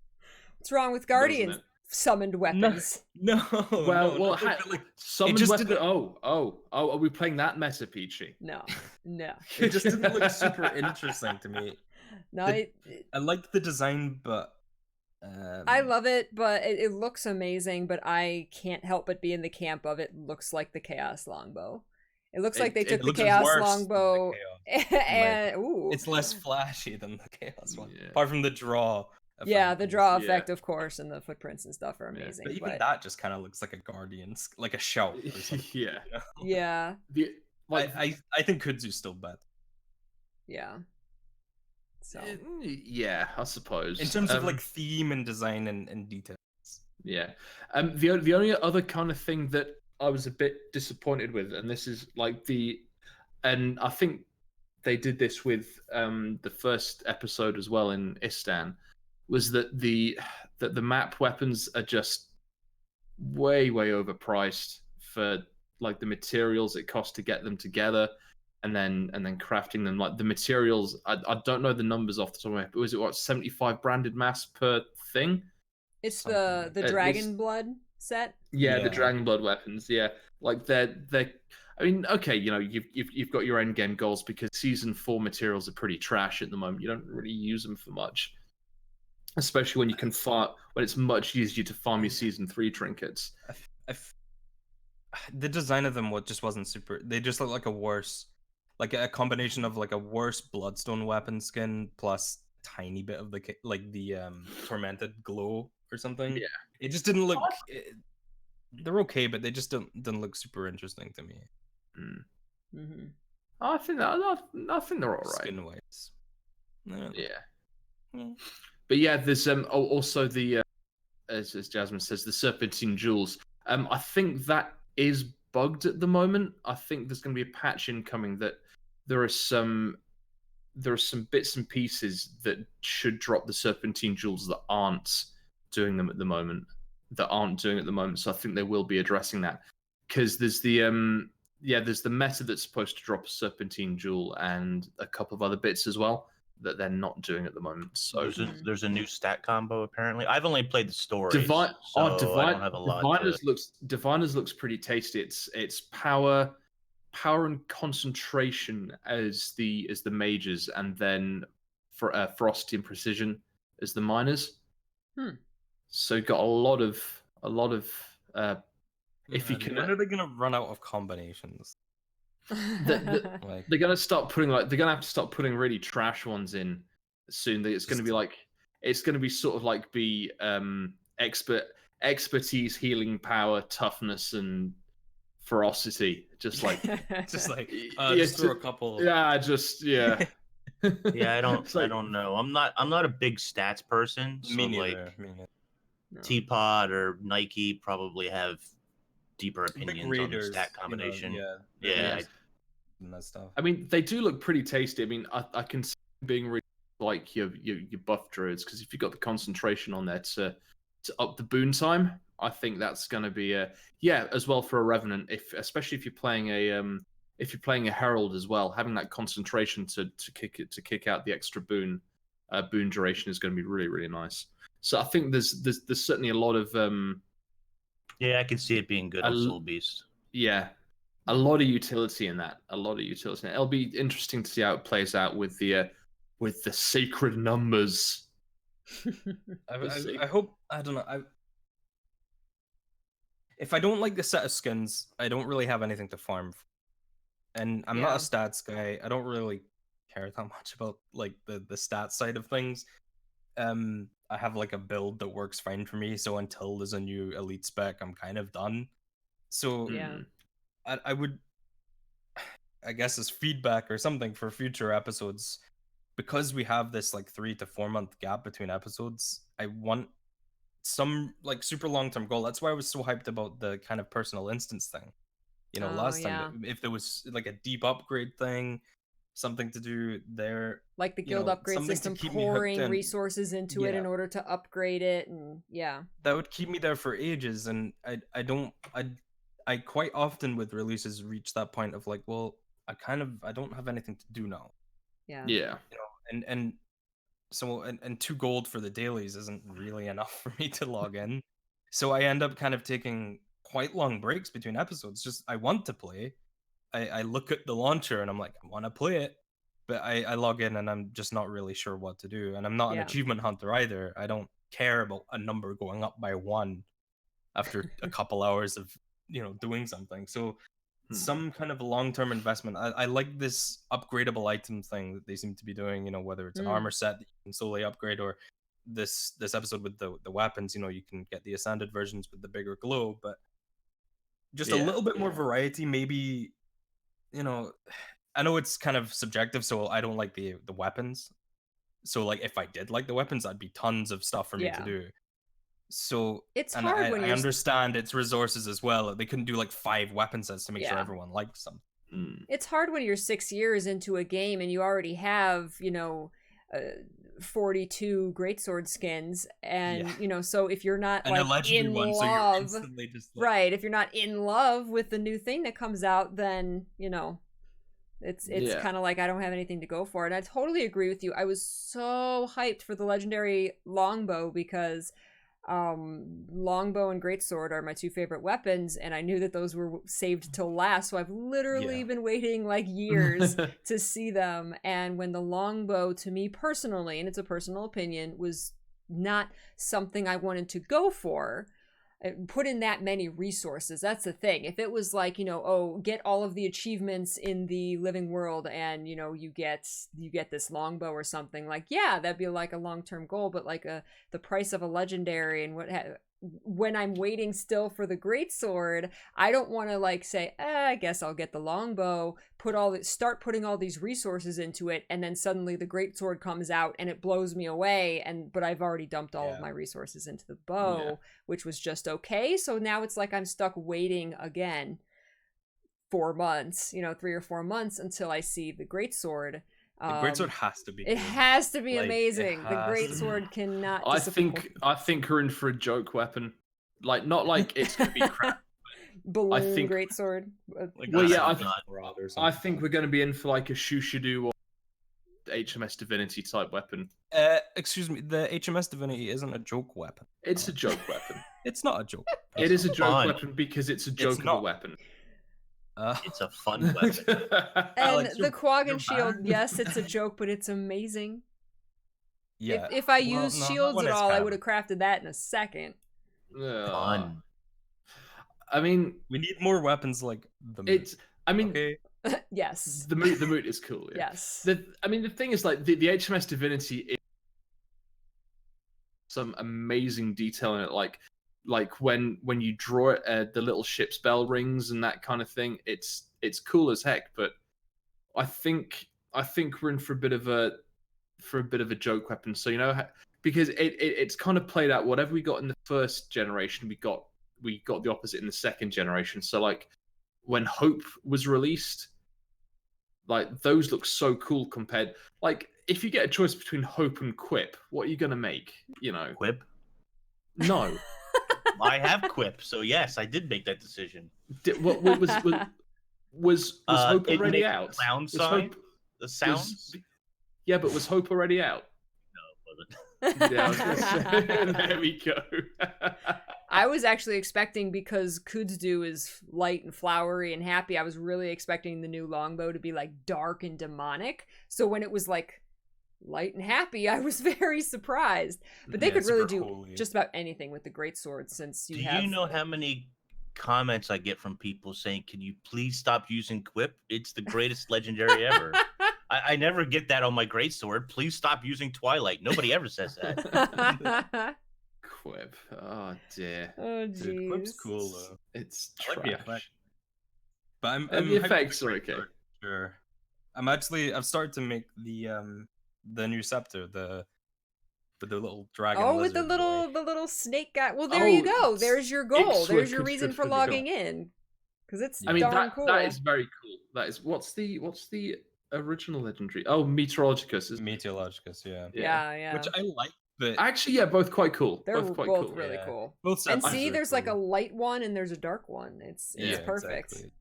What's wrong with guardians? Summoned weapons. No. Summoned weapons. Are we playing that meta, Peachy? No. It just didn't look super interesting to me. No, I liked the design, but I love it, but it looks amazing. But I can't help but be in the camp of it. Looks like the Chaos Longbow. It looks like they took the Chaos Longbow and it's less flashy than the Chaos one, apart from the draw. The draw effect, of course, and the footprints and stuff are amazing. But even that just kind of looks like a guardian, like a shout or something. Yeah. I think Kudzu's still better. Yeah. So. Yeah, I suppose. In terms of like theme and design and details. Yeah. The only other kind of thing that I was a bit disappointed with, and this is like and I think they did this with the first episode as well in Istan, was that the map weapons are just way overpriced for like the materials it costs to get them together, and then crafting them. Like the materials, I don't know the numbers off the top of my head, but was it 75 branded mass per thing? It's the Dragon Blood set. Yeah, the Dragon Blood weapons. Yeah, like they're. I mean, okay, you've got your end game goals because season 4 materials are pretty trash at the moment. You don't really use them for much, especially when you can farm. When it's much easier to farm your season 3 trinkets. The design of them just wasn't super. They just look like a combination of like a worse Bloodstone weapon skin plus tiny bit of the tormented glow or something. Yeah, it just didn't look. They're okay, but they just didn't look super interesting to me. Mm-hmm. I think they're all right. Skin wise. Yeah. But yeah, there's also the as Jasmine says, the Serpentine Jewels. I think that is bugged at the moment. I think there's going to be a patch incoming that there are some bits and pieces that should drop the Serpentine Jewels that aren't doing them at the moment. So I think they will be addressing that, because there's the there's the meta that's supposed to drop a Serpentine Jewel and a couple of other bits as well that they're not doing at the moment. So there's a new stat combo apparently. I've only played the story. I don't have a lot. Diviners looks pretty tasty. It's power and concentration as the mages, and then for ferocity and precision as the miners. So got a lot of if you can. When are they gonna run out of combinations? They're gonna start putting they're gonna have to start putting really trash ones in soon. It's gonna be sort of like expertise, healing power, toughness, and ferocity. Just throw a couple. Yeah, I don't. Like, I don't know. I'm not a big stats person. So Me like neither. Me neither. No. Teapot or Nike probably have deeper Big opinions on the stat readers, combination. yeah, Yeah, and that stuff. I mean, they do look pretty tasty. I mean, I can see being really like your buff druids, because if you've got the concentration on there to up the boon time, I think that's going to be as well for a revenant. Especially if you're playing a herald as well, having that concentration to kick out the extra boon duration is going to be really, really nice. So I think there's certainly a lot of yeah, I can see it being good on Soul Beast. yeah, a lot of utility in that. A lot of utility. It'll be interesting to see how it plays out with the sacred numbers. I hope. I don't know. If I don't like the set of skins, I don't really have anything to farm. And I'm not a stats guy. I don't really care that much about like the stats side of things. I have like a build that works fine for me. So until there's a new elite spec, I'm kind of done. So Yeah. I would, I guess, as feedback or something for future episodes, because we have this like 3 to 4 month gap between episodes, I want some like super long term goal. That's why I was so hyped about the kind of personal instance thing. You know, last time, if there was like a deep upgrade thing, something to do there, like the guild upgrade system, pouring resources into it in order to upgrade it, and that would keep me there for ages. And I quite often with releases reach that point of like, well, I don't have anything to do now. Yeah. You know, and so 2 gold for the dailies isn't really enough for me to log in. So I end up kind of taking quite long breaks between episodes. Just I want to play. I look at the launcher and I'm like, I want to play it, but I log in and I'm just not really sure what to do. And I'm not an achievement hunter either. I don't care about a number going up by 1 after a couple hours of doing something. So some kind of long-term investment. I like this upgradable item thing that they seem to be doing. Whether it's an armor set that you can solely upgrade, or this episode with the weapons. You can get the ascended versions with the bigger glow, but just a little bit more variety. Maybe I know it's kind of subjective, so I don't like the weapons. So like if I did like the weapons, that'd be tons of stuff for me to do. So it's hard when I understand its resources as well. They couldn't do like 5 weapon sets to make sure everyone likes them. It's hard when you're 6 years into a game and you already have 42 greatsword skins, and so if you're not and like in love, so right? If you're not in love with the new thing that comes out, then it's kind of like I don't have anything to go for. And I totally agree with you. I was so hyped for the legendary longbow because longbow and greatsword are my 2 favorite weapons, and I knew that those were saved till last, so I've literally been waiting like years to see them. And when the longbow, to me personally, and it's a personal opinion, was not something I wanted to go for, put in that many resources. That's the thing. If it was like, get all of the achievements in the living world and you get this longbow or something, like that'd be like a long-term goal. But like the price of a legendary and when I'm waiting still for the greatsword, I don't want to like say, I guess I'll get the longbow, start putting all these resources into it, and then suddenly the greatsword comes out and it blows me away, but I've already dumped all of my resources into the bow, which was just okay. So now it's like I'm stuck waiting again 4 months, 3 or 4 months until I see the greatsword. The greatsword has to be. It has to be amazing. The greatsword cannot disappoint. I think we're in for a joke weapon. Like, not like it's gonna be crap. Balloon greatsword. I think we're gonna be in for like a Shushadu or HMS Divinity type weapon. Excuse me, the HMS Divinity isn't a joke weapon. It's a joke weapon. It's not a joke. It is a joke weapon because it's a joke of a weapon. It's a fun weapon. And Alex, the Quaggan shield, yes, it's a joke, but it's amazing. Yeah. If I used shields at all, I would have crafted that in a second. Fun. I mean, we need more weapons like the moot. Yes. The moot is cool. Yeah. Yes. The thing is, like, the HMS Divinity is some amazing detail in it, like when you draw it, the little ship's bell rings and that kind of thing. It's cool as heck, but I think I think we're in for a bit of a joke weapon. So because it's kind of played out. Whatever we got in the first generation, we got the opposite in the second generation. So like when Hope was released, like those look so cool compared. Like if you get a choice between Hope and Quip, what are you gonna make? Quip. No. I have Quip, so yes, I did make that decision. Was Hope it already makes out? Sound sign. The sounds. Yeah, but was Hope already out? No, it wasn't. Yeah, I was gonna say, there we go. I was actually expecting, because Kudzdu is light and flowery and happy, I was really expecting the new longbow to be like dark and demonic. So when it was like light and happy, I was very surprised. But they could really do just about anything with the greatsword, since you have... Do you know how many comments I get from people saying, "Can you please stop using Quip? It's the greatest legendary ever." I never get that on my greatsword. Please stop using Twilight. Nobody ever says that. Quip. Oh dear. Oh jeez. Dude, Quip's cool though. It's I like the trash. effect. But I'm the effects are okay. Sure. I've started to make the new scepter, with the little dragon. Oh, with the little snake guy. Well, there you go. There's your goal. There's your reason for logging in. Because it's darn cool. That is very cool. That is what's the original legendary? Oh, Meteorologicus. Meteorologicus, yeah. Yeah. Which I like, but actually, yeah, both quite cool. They're both quite both cool. really cool. Both and see, there's like a light one and there's a dark one. It's perfect. Exactly.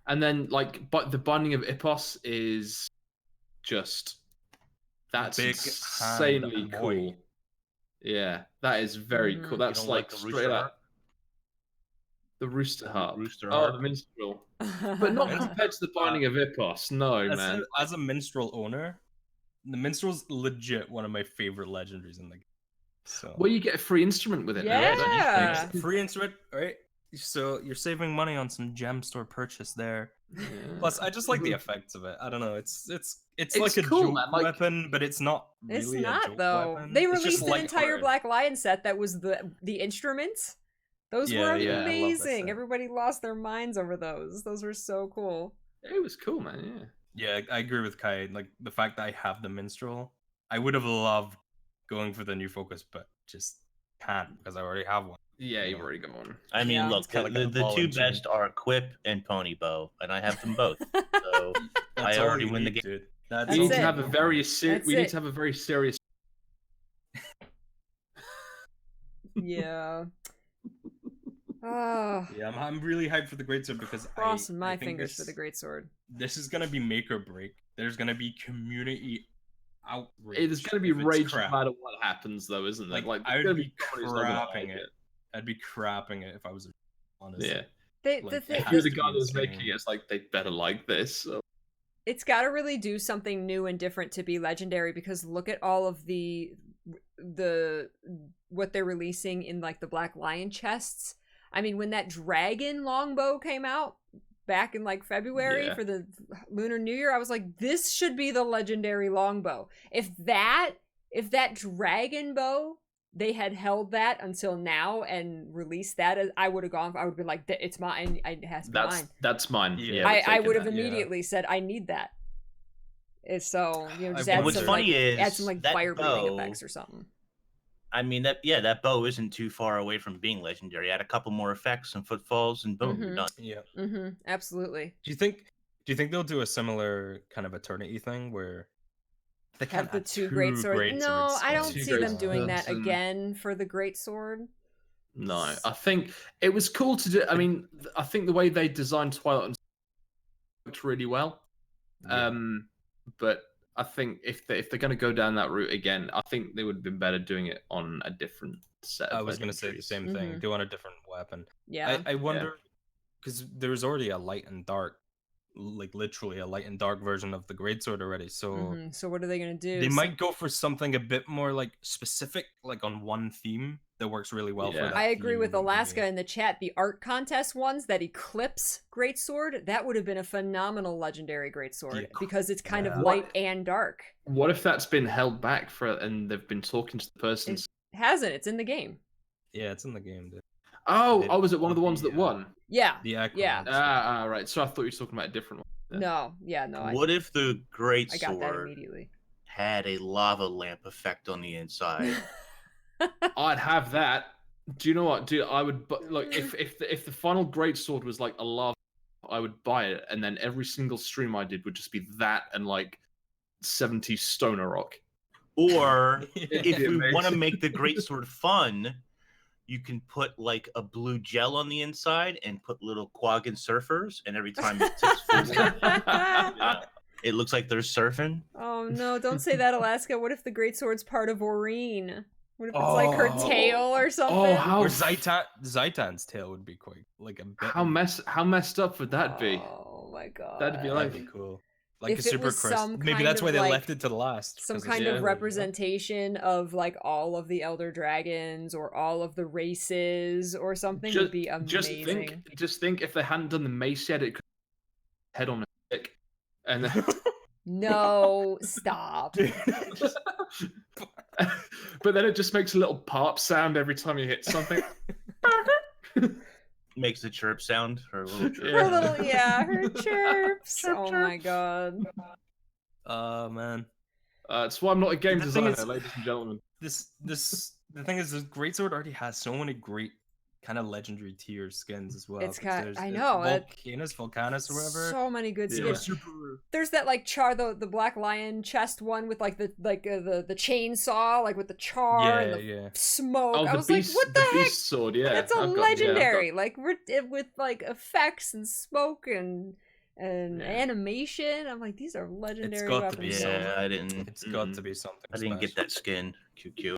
And then but the Binding of Ipos is just that's big insanely cool. Yeah, that is very cool. That's like straight up the Rooster Harp. The minstrel. But not compared to the Binding of Ipos. No, man. As a minstrel owner, the minstrel's legit one of my favorite legendaries in the game. So well, you get a free instrument with it. Yeah, free instrument, right? So you're saving money on some gem store purchase there. Yeah. Plus, I just like the effects of it. I don't know. It's like a cool, joke weapon, but it's not really it's a not joke though. weapon. They It's just released an entire Black Lion set that was the instruments. Those were amazing. Everybody lost their minds over those. Those were so cool. It was cool, man. Yeah, I agree with Kai. Like the fact that I have the minstrel, I would have loved going for the new focus, but just can't because I already have one. Yeah, you've already got one. I mean, look, the two best are Quip and Ponybow, and I have them both. So I already win the game. Dude. We need to have a very serious. Yeah. Oh. Yeah, I'm really hyped for the greatsword because crossing my fingers for the greatsword. This is gonna be make or break. There's gonna be community outrage. There's gonna be rage no matter what happens, though, isn't there? Like I would be crapping it. I'd be crapping it if I was honest. Yeah. If you're the guy that was making it, it's like they better like this. So. It's got to really do something new and different to be legendary, because look at all of the what they're releasing in like the Black Lion chests. I mean, when that dragon longbow came out back in like February for the Lunar New Year, I was like, this should be the legendary longbow. If that dragon bow, they had held that until now and released that, I would have been like, it's mine. It has to be mine. That's mine. Yeah, I would have immediately said, I need that. So, just add some like fire breathing effects or something. I mean, that bow isn't too far away from being legendary. Add a couple more effects and footfalls and boom, you're done. Yeah. Absolutely. Do you think they'll do a similar kind of eternity thing where they have the two great swords? No, I don't see them doing that again for the great sword. No, I think it was cool to do. I mean, I think the way they designed Twilight worked really well. Yeah. But I think if they're going to go down that route again, I think they would have been better doing it on a different set. I was going to say the same thing. Do on a different weapon. Yeah. I wonder, because there's already a light and dark, like literally a light and dark version of the greatsword already. So so what are they going to do? They might go for something a bit more like specific, like on one theme that works really well for that. I agree with Alaska in the chat. The art contest ones that eclipse greatsword, that would have been a phenomenal legendary greatsword because it's kind of light and dark. What if that's been held back and they've been talking to the person? It hasn't. It's in the game. Yeah, it's in the game, dude. Oh, was it one of the ones that won? Yeah. Yeah. Right. So I thought you were talking about a different one. No, yeah, no. What if the great I got that sword immediately. had a lava lamp effect on the inside? I'd have that. Do you know what, dude? I would like if the final great sword was like a lava, I would buy it, and then every single stream I did would just be that and like 70s stoner rock. Or if we want to make the great sword fun, you can put like a blue gel on the inside and put little quaggin surfers, and every time it tips forward, it looks like they're surfing. Oh no, don't say that, Alaska. What if the great sword's part of Aurene? What if it's like her tail or something? Oh, how or Zaitan's tail would be quite like a bit. How messed up would that be? Oh my god. That'd be like cool. Like if a super crest. Maybe that's why they left it to the last. Some kind of representation of like all of the Elder Dragons or all of the races or something would be amazing. Just think if they hadn't done the mace yet, it could head on a stick. And then... No, stop. But then it just makes a little pop sound every time you hit something. Makes a chirp sound. Her little chirp. Her chirps. Oh my god. Man. That's why I'm not a game designer, ladies and gentlemen. The thing is, the greatsword already has so many great kind of legendary tier skins as well. It's I know. Volcanus, or whatever. So many good skins. There's that like Char, the Black Lion chest one with like the chainsaw, like with the char and the smoke. I was like, what the heck? Beast sword, yeah. That's a legendary. Like with like effects and smoke and animation. I'm like, these are legendary weapons. To be It's got to be something. I didn't get that skin. Cute.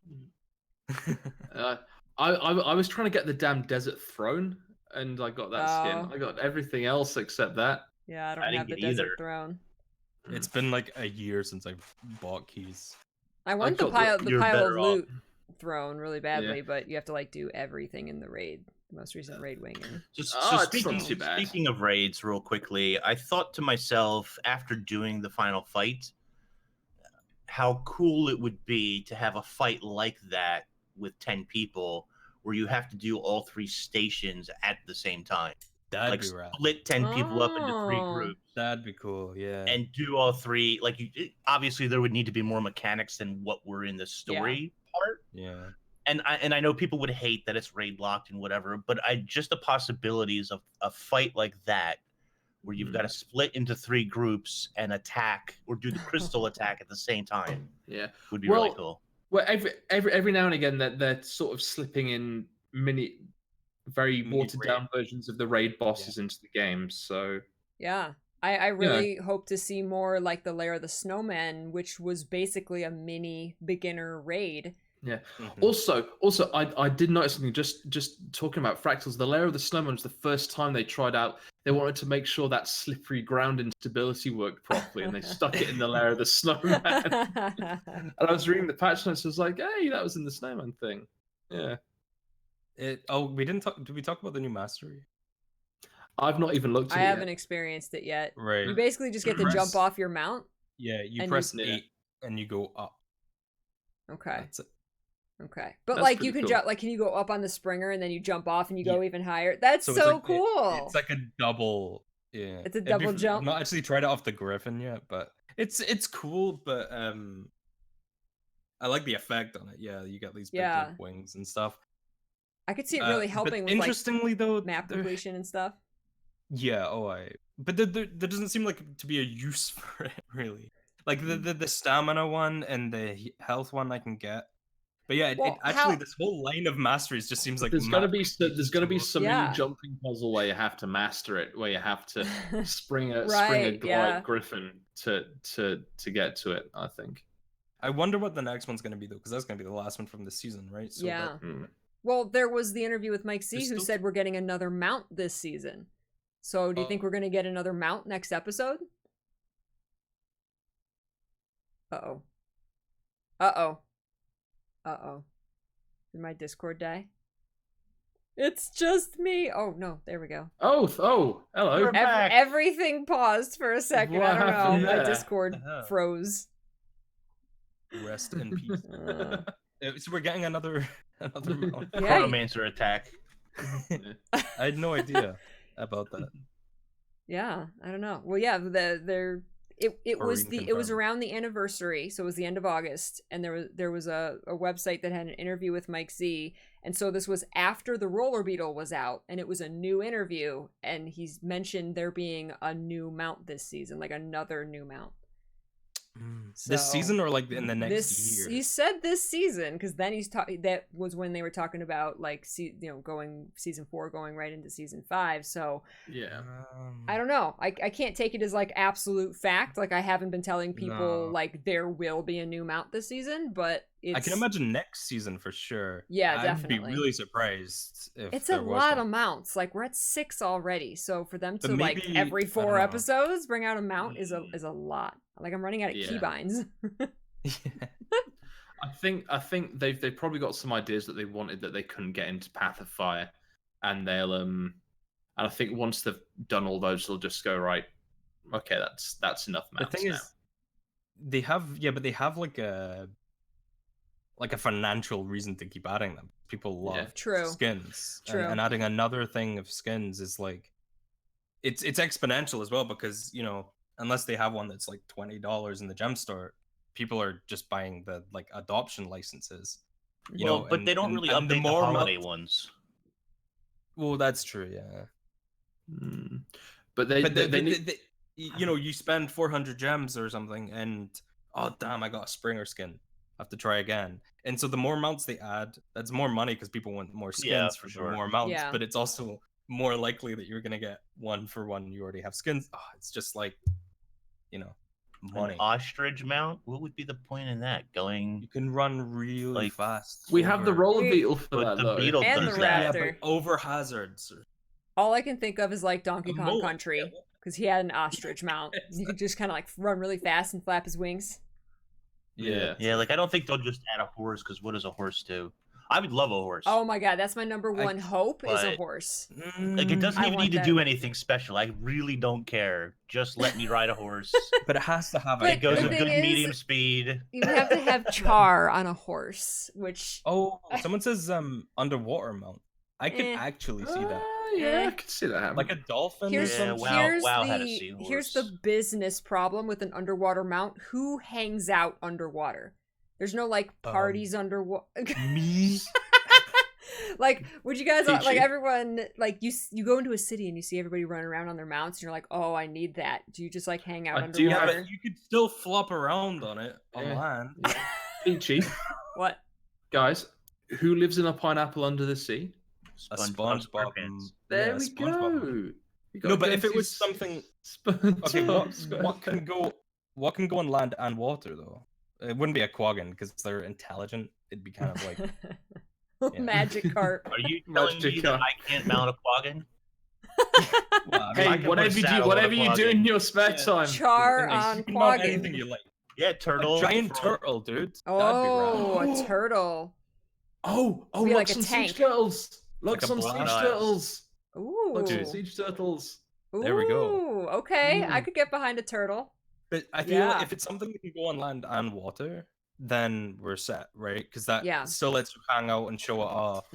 I was trying to get the damn desert throne, and I got that skin. I got everything else except that. Yeah, I don't have the desert throne. It's been like a year since I've bought keys. I want the pile of loot throne really badly, but you have to like do everything in the raid. The most recent raid winging. Speaking of raids, real quickly, I thought to myself after doing the final fight, how cool it would be to have a fight like that with 10 people where you have to do all 3 stations at the same time. That'd be rad. Split 10 people up into 3 groups. That'd be cool, yeah. And do all 3. Like, obviously there would need to be more mechanics than what were in the story part. Yeah. And I know people would hate that it's raid locked and whatever, but just the possibilities of a fight like that where you've got to split into 3 groups and attack or do the crystal attack at the same time. Yeah. Would be really cool. Well, every now and again, they're sort of slipping in very watered down versions of the raid bosses into the game. So yeah, I really hope to see more like the Lair of the Snowman, which was basically a mini beginner raid. Yeah. Also, I did notice something. Just talking about fractals, the Lair of the Snowman was the first time they tried out. They wanted to make sure that slippery ground instability worked properly, and they stuck it in the Lair of the Snowman. And I was reading the patch notes, I was like, "Hey, that was in the Snowman thing." Yeah. We didn't talk. Did we talk about the new mastery? I've not even looked at it. I haven't experienced it yet. Right. You basically just get to jump off your mount. Yeah, you press 8 and you go up. Okay. That's it. Okay, but like you can jump. Like, can you go up on the Springer and then you jump off and you go even higher? That's so cool. It's like a double. Yeah, it's a double jump. I've not actually tried it off the Griffin yet, but it's cool. But I like the effect on it. Yeah, you got these big wings and stuff. I could see it really helping with interestingly though map completion and stuff. Yeah. But there doesn't seem like to be a use for it really. Like the stamina one and the health one I can get. But yeah, this whole line of masteries just seems like there's gonna be some mini jumping puzzle where you have to master it, where you have to spring a glide griffin to get to it. I think. I wonder what the next one's gonna be though, because that's gonna be the last one from this season, right? So Well, there was the interview with Mike C, who said we're getting another mount this season. So, do you think we're gonna get another mount next episode? Uh-oh. Did my Discord die? It's just me. Oh, no. There we go. Oh, hello. Everything paused for a second. I don't know. My Discord froze. Rest in peace. So we're getting another mount. Chronomancer attack. I had no idea about that. Yeah, I don't know. Well, yeah, it was around the anniversary, so it was the end of August, and there was a website that had an interview with Mike Z, and so this was after the Roller Beetle was out, and it was a new interview, and he's mentioned there being a new mount this season, like another new mount. So, this season or like in the next year? He said this season, because then that was when they were talking about like going season 4 going right into season 5. So yeah, I don't know. I can't take it as like absolute fact. Like I haven't been telling people like there will be a new mount this season, but I can imagine next season for sure. Yeah, definitely. I'd be really surprised if it's a lot of mounts. Like we're at 6 already, so for them to like every 4 episodes bring out a mount is a lot. Like I'm running out of keybinds. I think they've probably got some ideas that they wanted that they couldn't get into Path of Fire, and they'll and I think once they've done all those, they'll just go right. Okay, that's enough mounts. The thing is, they have like a financial reason to keep adding them. People love skins. True. And adding another thing of skins is like it's exponential as well, because unless they have one that's like $20 in the gem store, people are just buying the like adoption licenses. But they don't really update the holiday ones. Well, that's true, yeah. But you spend 400 gems or something, and oh damn, I got a Springer skin. I have to try again. And so the more mounts they add, that's more money because people want more skins for sure. More mounts. Yeah. But it's also more likely that you're gonna get 1 for 1. You already have skins. Oh, it's just like, money. An ostrich mount? What would be the point in that? You can run really fast. We have the roller beetle for that, the beetle and does the that. raptor. Yeah, but over hazards. All I can think of is like Donkey Kong Country, because he had an ostrich mount. You could just kind of like run really fast and flap his wings. Yeah. Yeah, like I don't think they'll just add a horse, because what does a horse do? I would love a horse. Oh my god, that's my number one hope is a horse. Like it doesn't even need to do anything special. I really don't care. Just let me ride a horse. But it has to have it goes at good medium speed. You have to have Char on a horse, which someone says underwater mount. I could actually see that. Yeah, I could see that happening. Like a dolphin. Here's here's the business problem with an underwater mount. Who hangs out underwater? There's no like parties underwater. Me. Like, would you guys Peachy. like everyone like you go into a city and you see everybody running around on their mounts and you're like, oh, I need that. Do you just like hang out underwater? Yeah, but you could still flop around on it on land. Yeah. Peachy. What? Guys, who lives in a pineapple under the sea? A SpongeBob. There we go. No, but if it was something, okay, what can go on land and water though? It wouldn't be a quaggan because they're intelligent. It'd be kind of like magic cart. Are you telling me that I can't mount a quaggan? Well, hey, whatever you do in your spare time. Char on quaggan. Anything you like. Yeah, turtle. A giant turtle, dude. Oh, a turtle. Oh, look, like some a tank. siege turtles. Look, Like some siege turtles. Ooh. Look, some siege turtles. There we go. Okay, I could get behind a turtle. But I feel like if it's something that can go on land and water, then we're set, right? Because that still lets you hang out and show it off,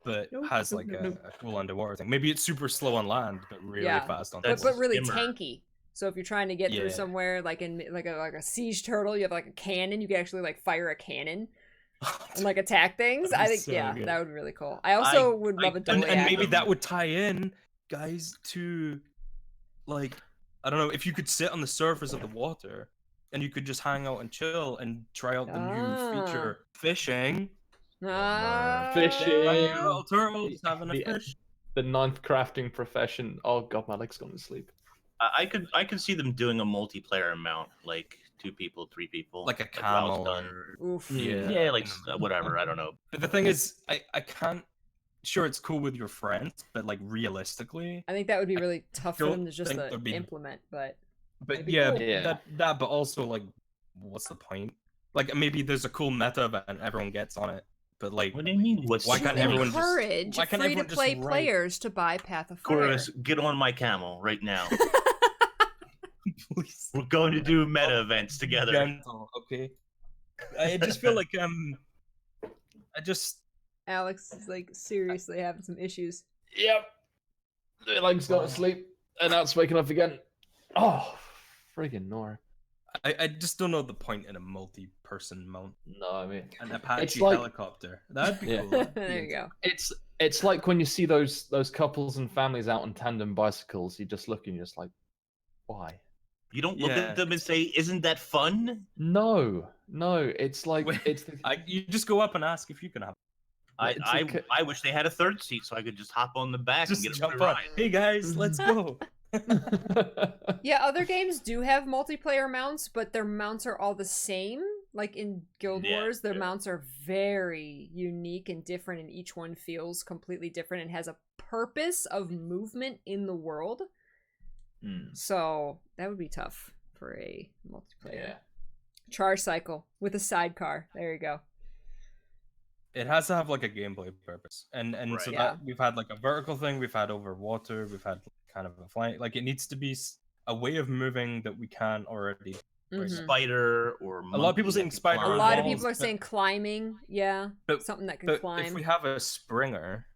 but has like a cool underwater thing. Maybe it's super slow on land, but really fast on water. But really tanky. So if you're trying to get through somewhere, like in like a siege turtle, you have like a cannon. You can actually like fire a cannon and like attack things. I think that would be really cool. I also would love a doily. And maybe that would tie in, guys, to like, I don't know, if you could sit on the surface of the water and you could just hang out and chill and try out the new feature, fishing. Fishing. Little turtles having a fish. The 9th crafting profession. Oh god, my leg's gone to sleep. I could see them doing a multiplayer mount, like 2 people, 3 people, like a camel. Oof. Yeah, like whatever. I don't know. But the thing is, I can't. Sure, it's cool with your friends, but like realistically, I think that would be really tough for them to just implement. But yeah, cool. that. But also, like, what's the point? Like, maybe there's a cool meta event and everyone gets on it. But like, what do you mean? Why can't everyone encourage free-to-play players to buy Path of Fire? Corvus, get on my camel right now. Please. We're going to do meta events together. Okay. I just feel like Alex is like seriously having some issues. Yep. The leg's got to sleep. And now it's waking up again. Oh, friggin' Nora. I just don't know the point in a multi-person mount. No, I mean An Apache it's like, helicopter. That'd be cool. There you go. It's like when you see those couples and families out on tandem bicycles. You just look and you're just like, why? You don't look at them and say, "Isn't that fun?" No. It's like you just go up and ask if you can have. I wish they had a third seat so I could just hop on the back Just and get jump a free on. ride. Hey guys, let's go. Yeah, other games do have multiplayer mounts, but their mounts are all the same. Like in Guild Wars, their mounts are very unique and different, and each one feels completely different and has a purpose of movement in the world. So that would be tough for a multiplayer. Charge cycle with a sidecar. There you go. It has to have like a gameplay purpose, and so that we've had like a vertical thing, we've had over water, we've had kind of a flying. Like it needs to be a way of moving that we can already. Spider or a lot of people saying spider. A lot of people are saying climbing. Yeah, something that can climb. If we have a Springer,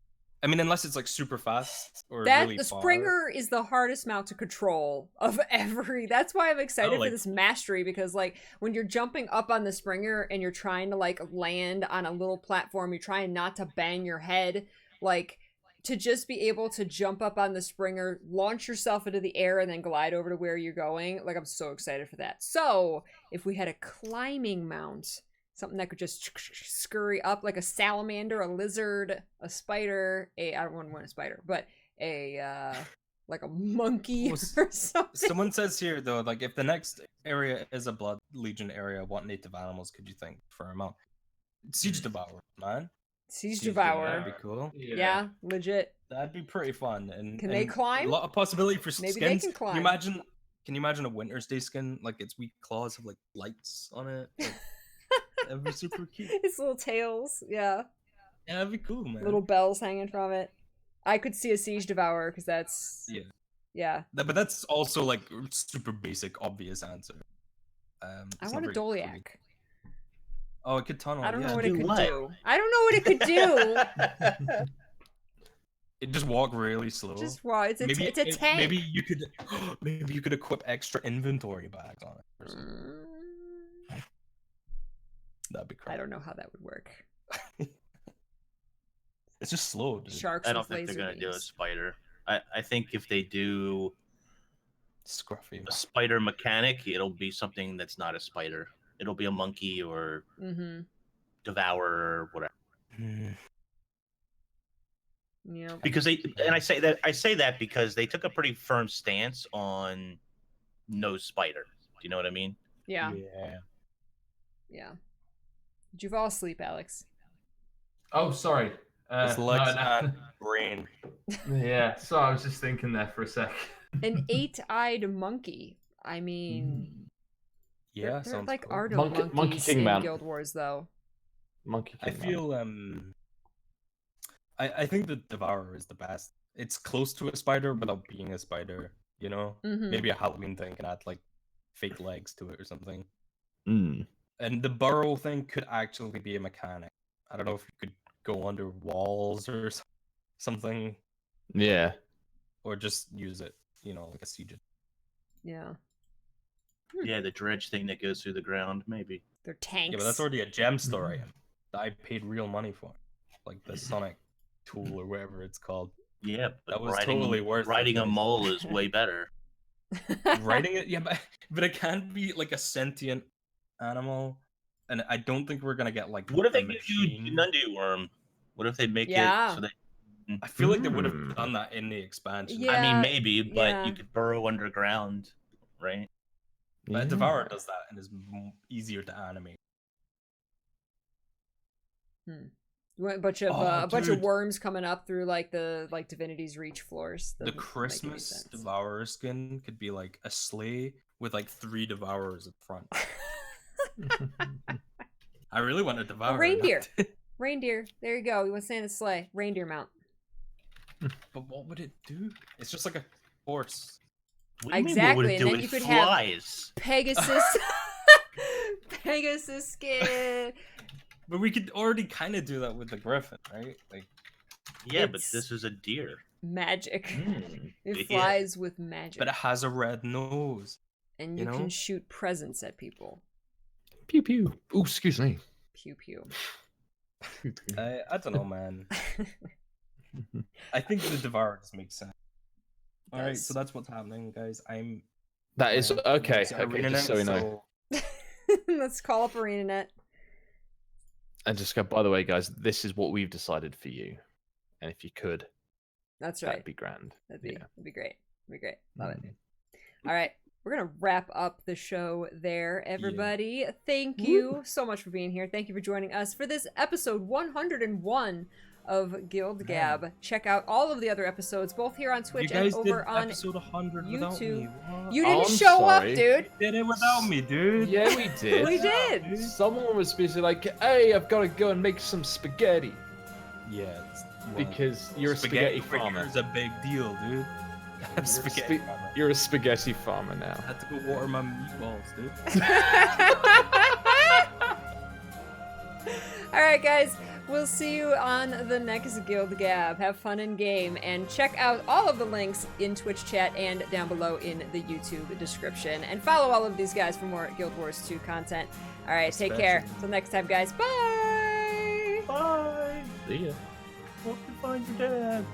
I mean, unless it's like super fast or that really the far. Springer is the hardest mount to control of every. That's why I'm excited for this mastery, because like when you're jumping up on the Springer and you're trying to like land on a little platform, you're trying not to bang your head, like to just be able to jump up on the Springer, launch yourself into the air, and then glide over to where you're going. Like I'm so excited for that. So if we had a climbing mount, something that could just scurry up like a salamander, a lizard, a spider, I don't want a spider, but a like a monkey or something. Someone says here though, like if the next area is a Blood Legion area, what native animals could you think for a mount? Siege Devourer, man. Siege Devourer. That'd be cool. Yeah, legit. That'd be pretty fun. And can they climb? A lot of possibility for Maybe skins. They can climb. Can you imagine a Winter's Day skin? Like its weak claws have like lights on it. Like, that'd be super cute. Its little tails, yeah. Yeah, that'd be cool, man. Little bells hanging from it. I could see a Siege Devourer because that's But that's also like super basic, obvious answer. I want a Doliac. Oh, it could tunnel. I don't know what it could do. I don't know what it could do. It just walk really slow. Just walk. It's a tank. Maybe you could equip extra inventory bags on it. Or something. That'd be crazy. I don't know how that would work. It's just slow. Dude. Sharks. I don't think they're gonna do a spider. I think if they do Scruffy a spider mechanic, it'll be something that's not a spider. It'll be a monkey or devourer or whatever. Yeah. Because I say that because they took a pretty firm stance on no spider. Do you know what I mean? Yeah. Yeah. Did you fall asleep, Alex? Oh, sorry. It's legs and brain. Yeah, so I was just thinking there for a sec. An 8-eyed monkey. I mean, yeah, they're like cool. Ardo monkeys in Guild Wars, though. Monkey King I feel I think the Devourer is the best. It's close to a spider without being a spider. You know, maybe a Halloween thing can add like fake legs to it or something. And the burrow thing could actually be a mechanic. I don't know if you could go under walls or something. Yeah. Or just use it, you know, like a siege. Yeah. Yeah, the dredge thing that goes through the ground, maybe. They're tanks. Yeah, but that's already a gem store item that I paid real money for. Like the Sonic tool or whatever it's called. Yeah, but that was totally worth it. Riding a mole is way better. Riding it, yeah, but it can't be like a sentient animal, and I don't think we're gonna get like. What if they give you Nundu Worm? What if they make it so that? I feel like they would have done that in the expansion. Yeah, I mean, maybe, but you could burrow underground, right? But Devourer does that and is easier to animate. A bunch of worms coming up through like the Divinity's Reach floors. The Christmas Devourer skin could be like a sleigh with like 3 Devourers up front. I really want a Devourer. A reindeer. Reindeer. There you go. We want Santa's sleigh. Reindeer mount. But what would it do? It's just like a horse. Exactly, and then you could have Pegasus. Pegasus skin. But we could already kind of do that with the Griffin, right? Like, yeah, but this is a deer. magic. It flies with magic. But it has a red nose. And you can shoot presents at people. Pew pew. Oh, excuse me. Pew pew. I don't know, man. I think the Devourer just makes sense. All right, so that's what's happening, guys. That is okay. ArenaNet, just so we know. Let's call up ArenaNet. And just go. By the way, guys, this is what we've decided for you. And if you could, that's right. That'd be grand. That'd be great. That'd be great. Love it. All right. We're going to wrap up the show there, everybody. Yeah. Thank you so much for being here. Thank you for joining us for this episode 101 of GuildGab. Man. Check out all of the other episodes, both here on Twitch and over on episode 100 YouTube. You didn't show up, dude. You did it without me, dude. Yeah, we did. We did. Someone was busy like, hey, I've got to go and make some spaghetti. Yeah. Because you're a spaghetti farmer. It's a big deal, dude. You're a spaghetti farmer now. I had to go water my meatballs, dude. All right, guys. We'll see you on the next GuildGab. Have fun in game, and check out all of the links in Twitch chat and down below in the YouTube description. And follow all of these guys for more Guild Wars 2 content. All right, take care. Till next time, guys. Bye. Bye. See ya. Hope you find your dad.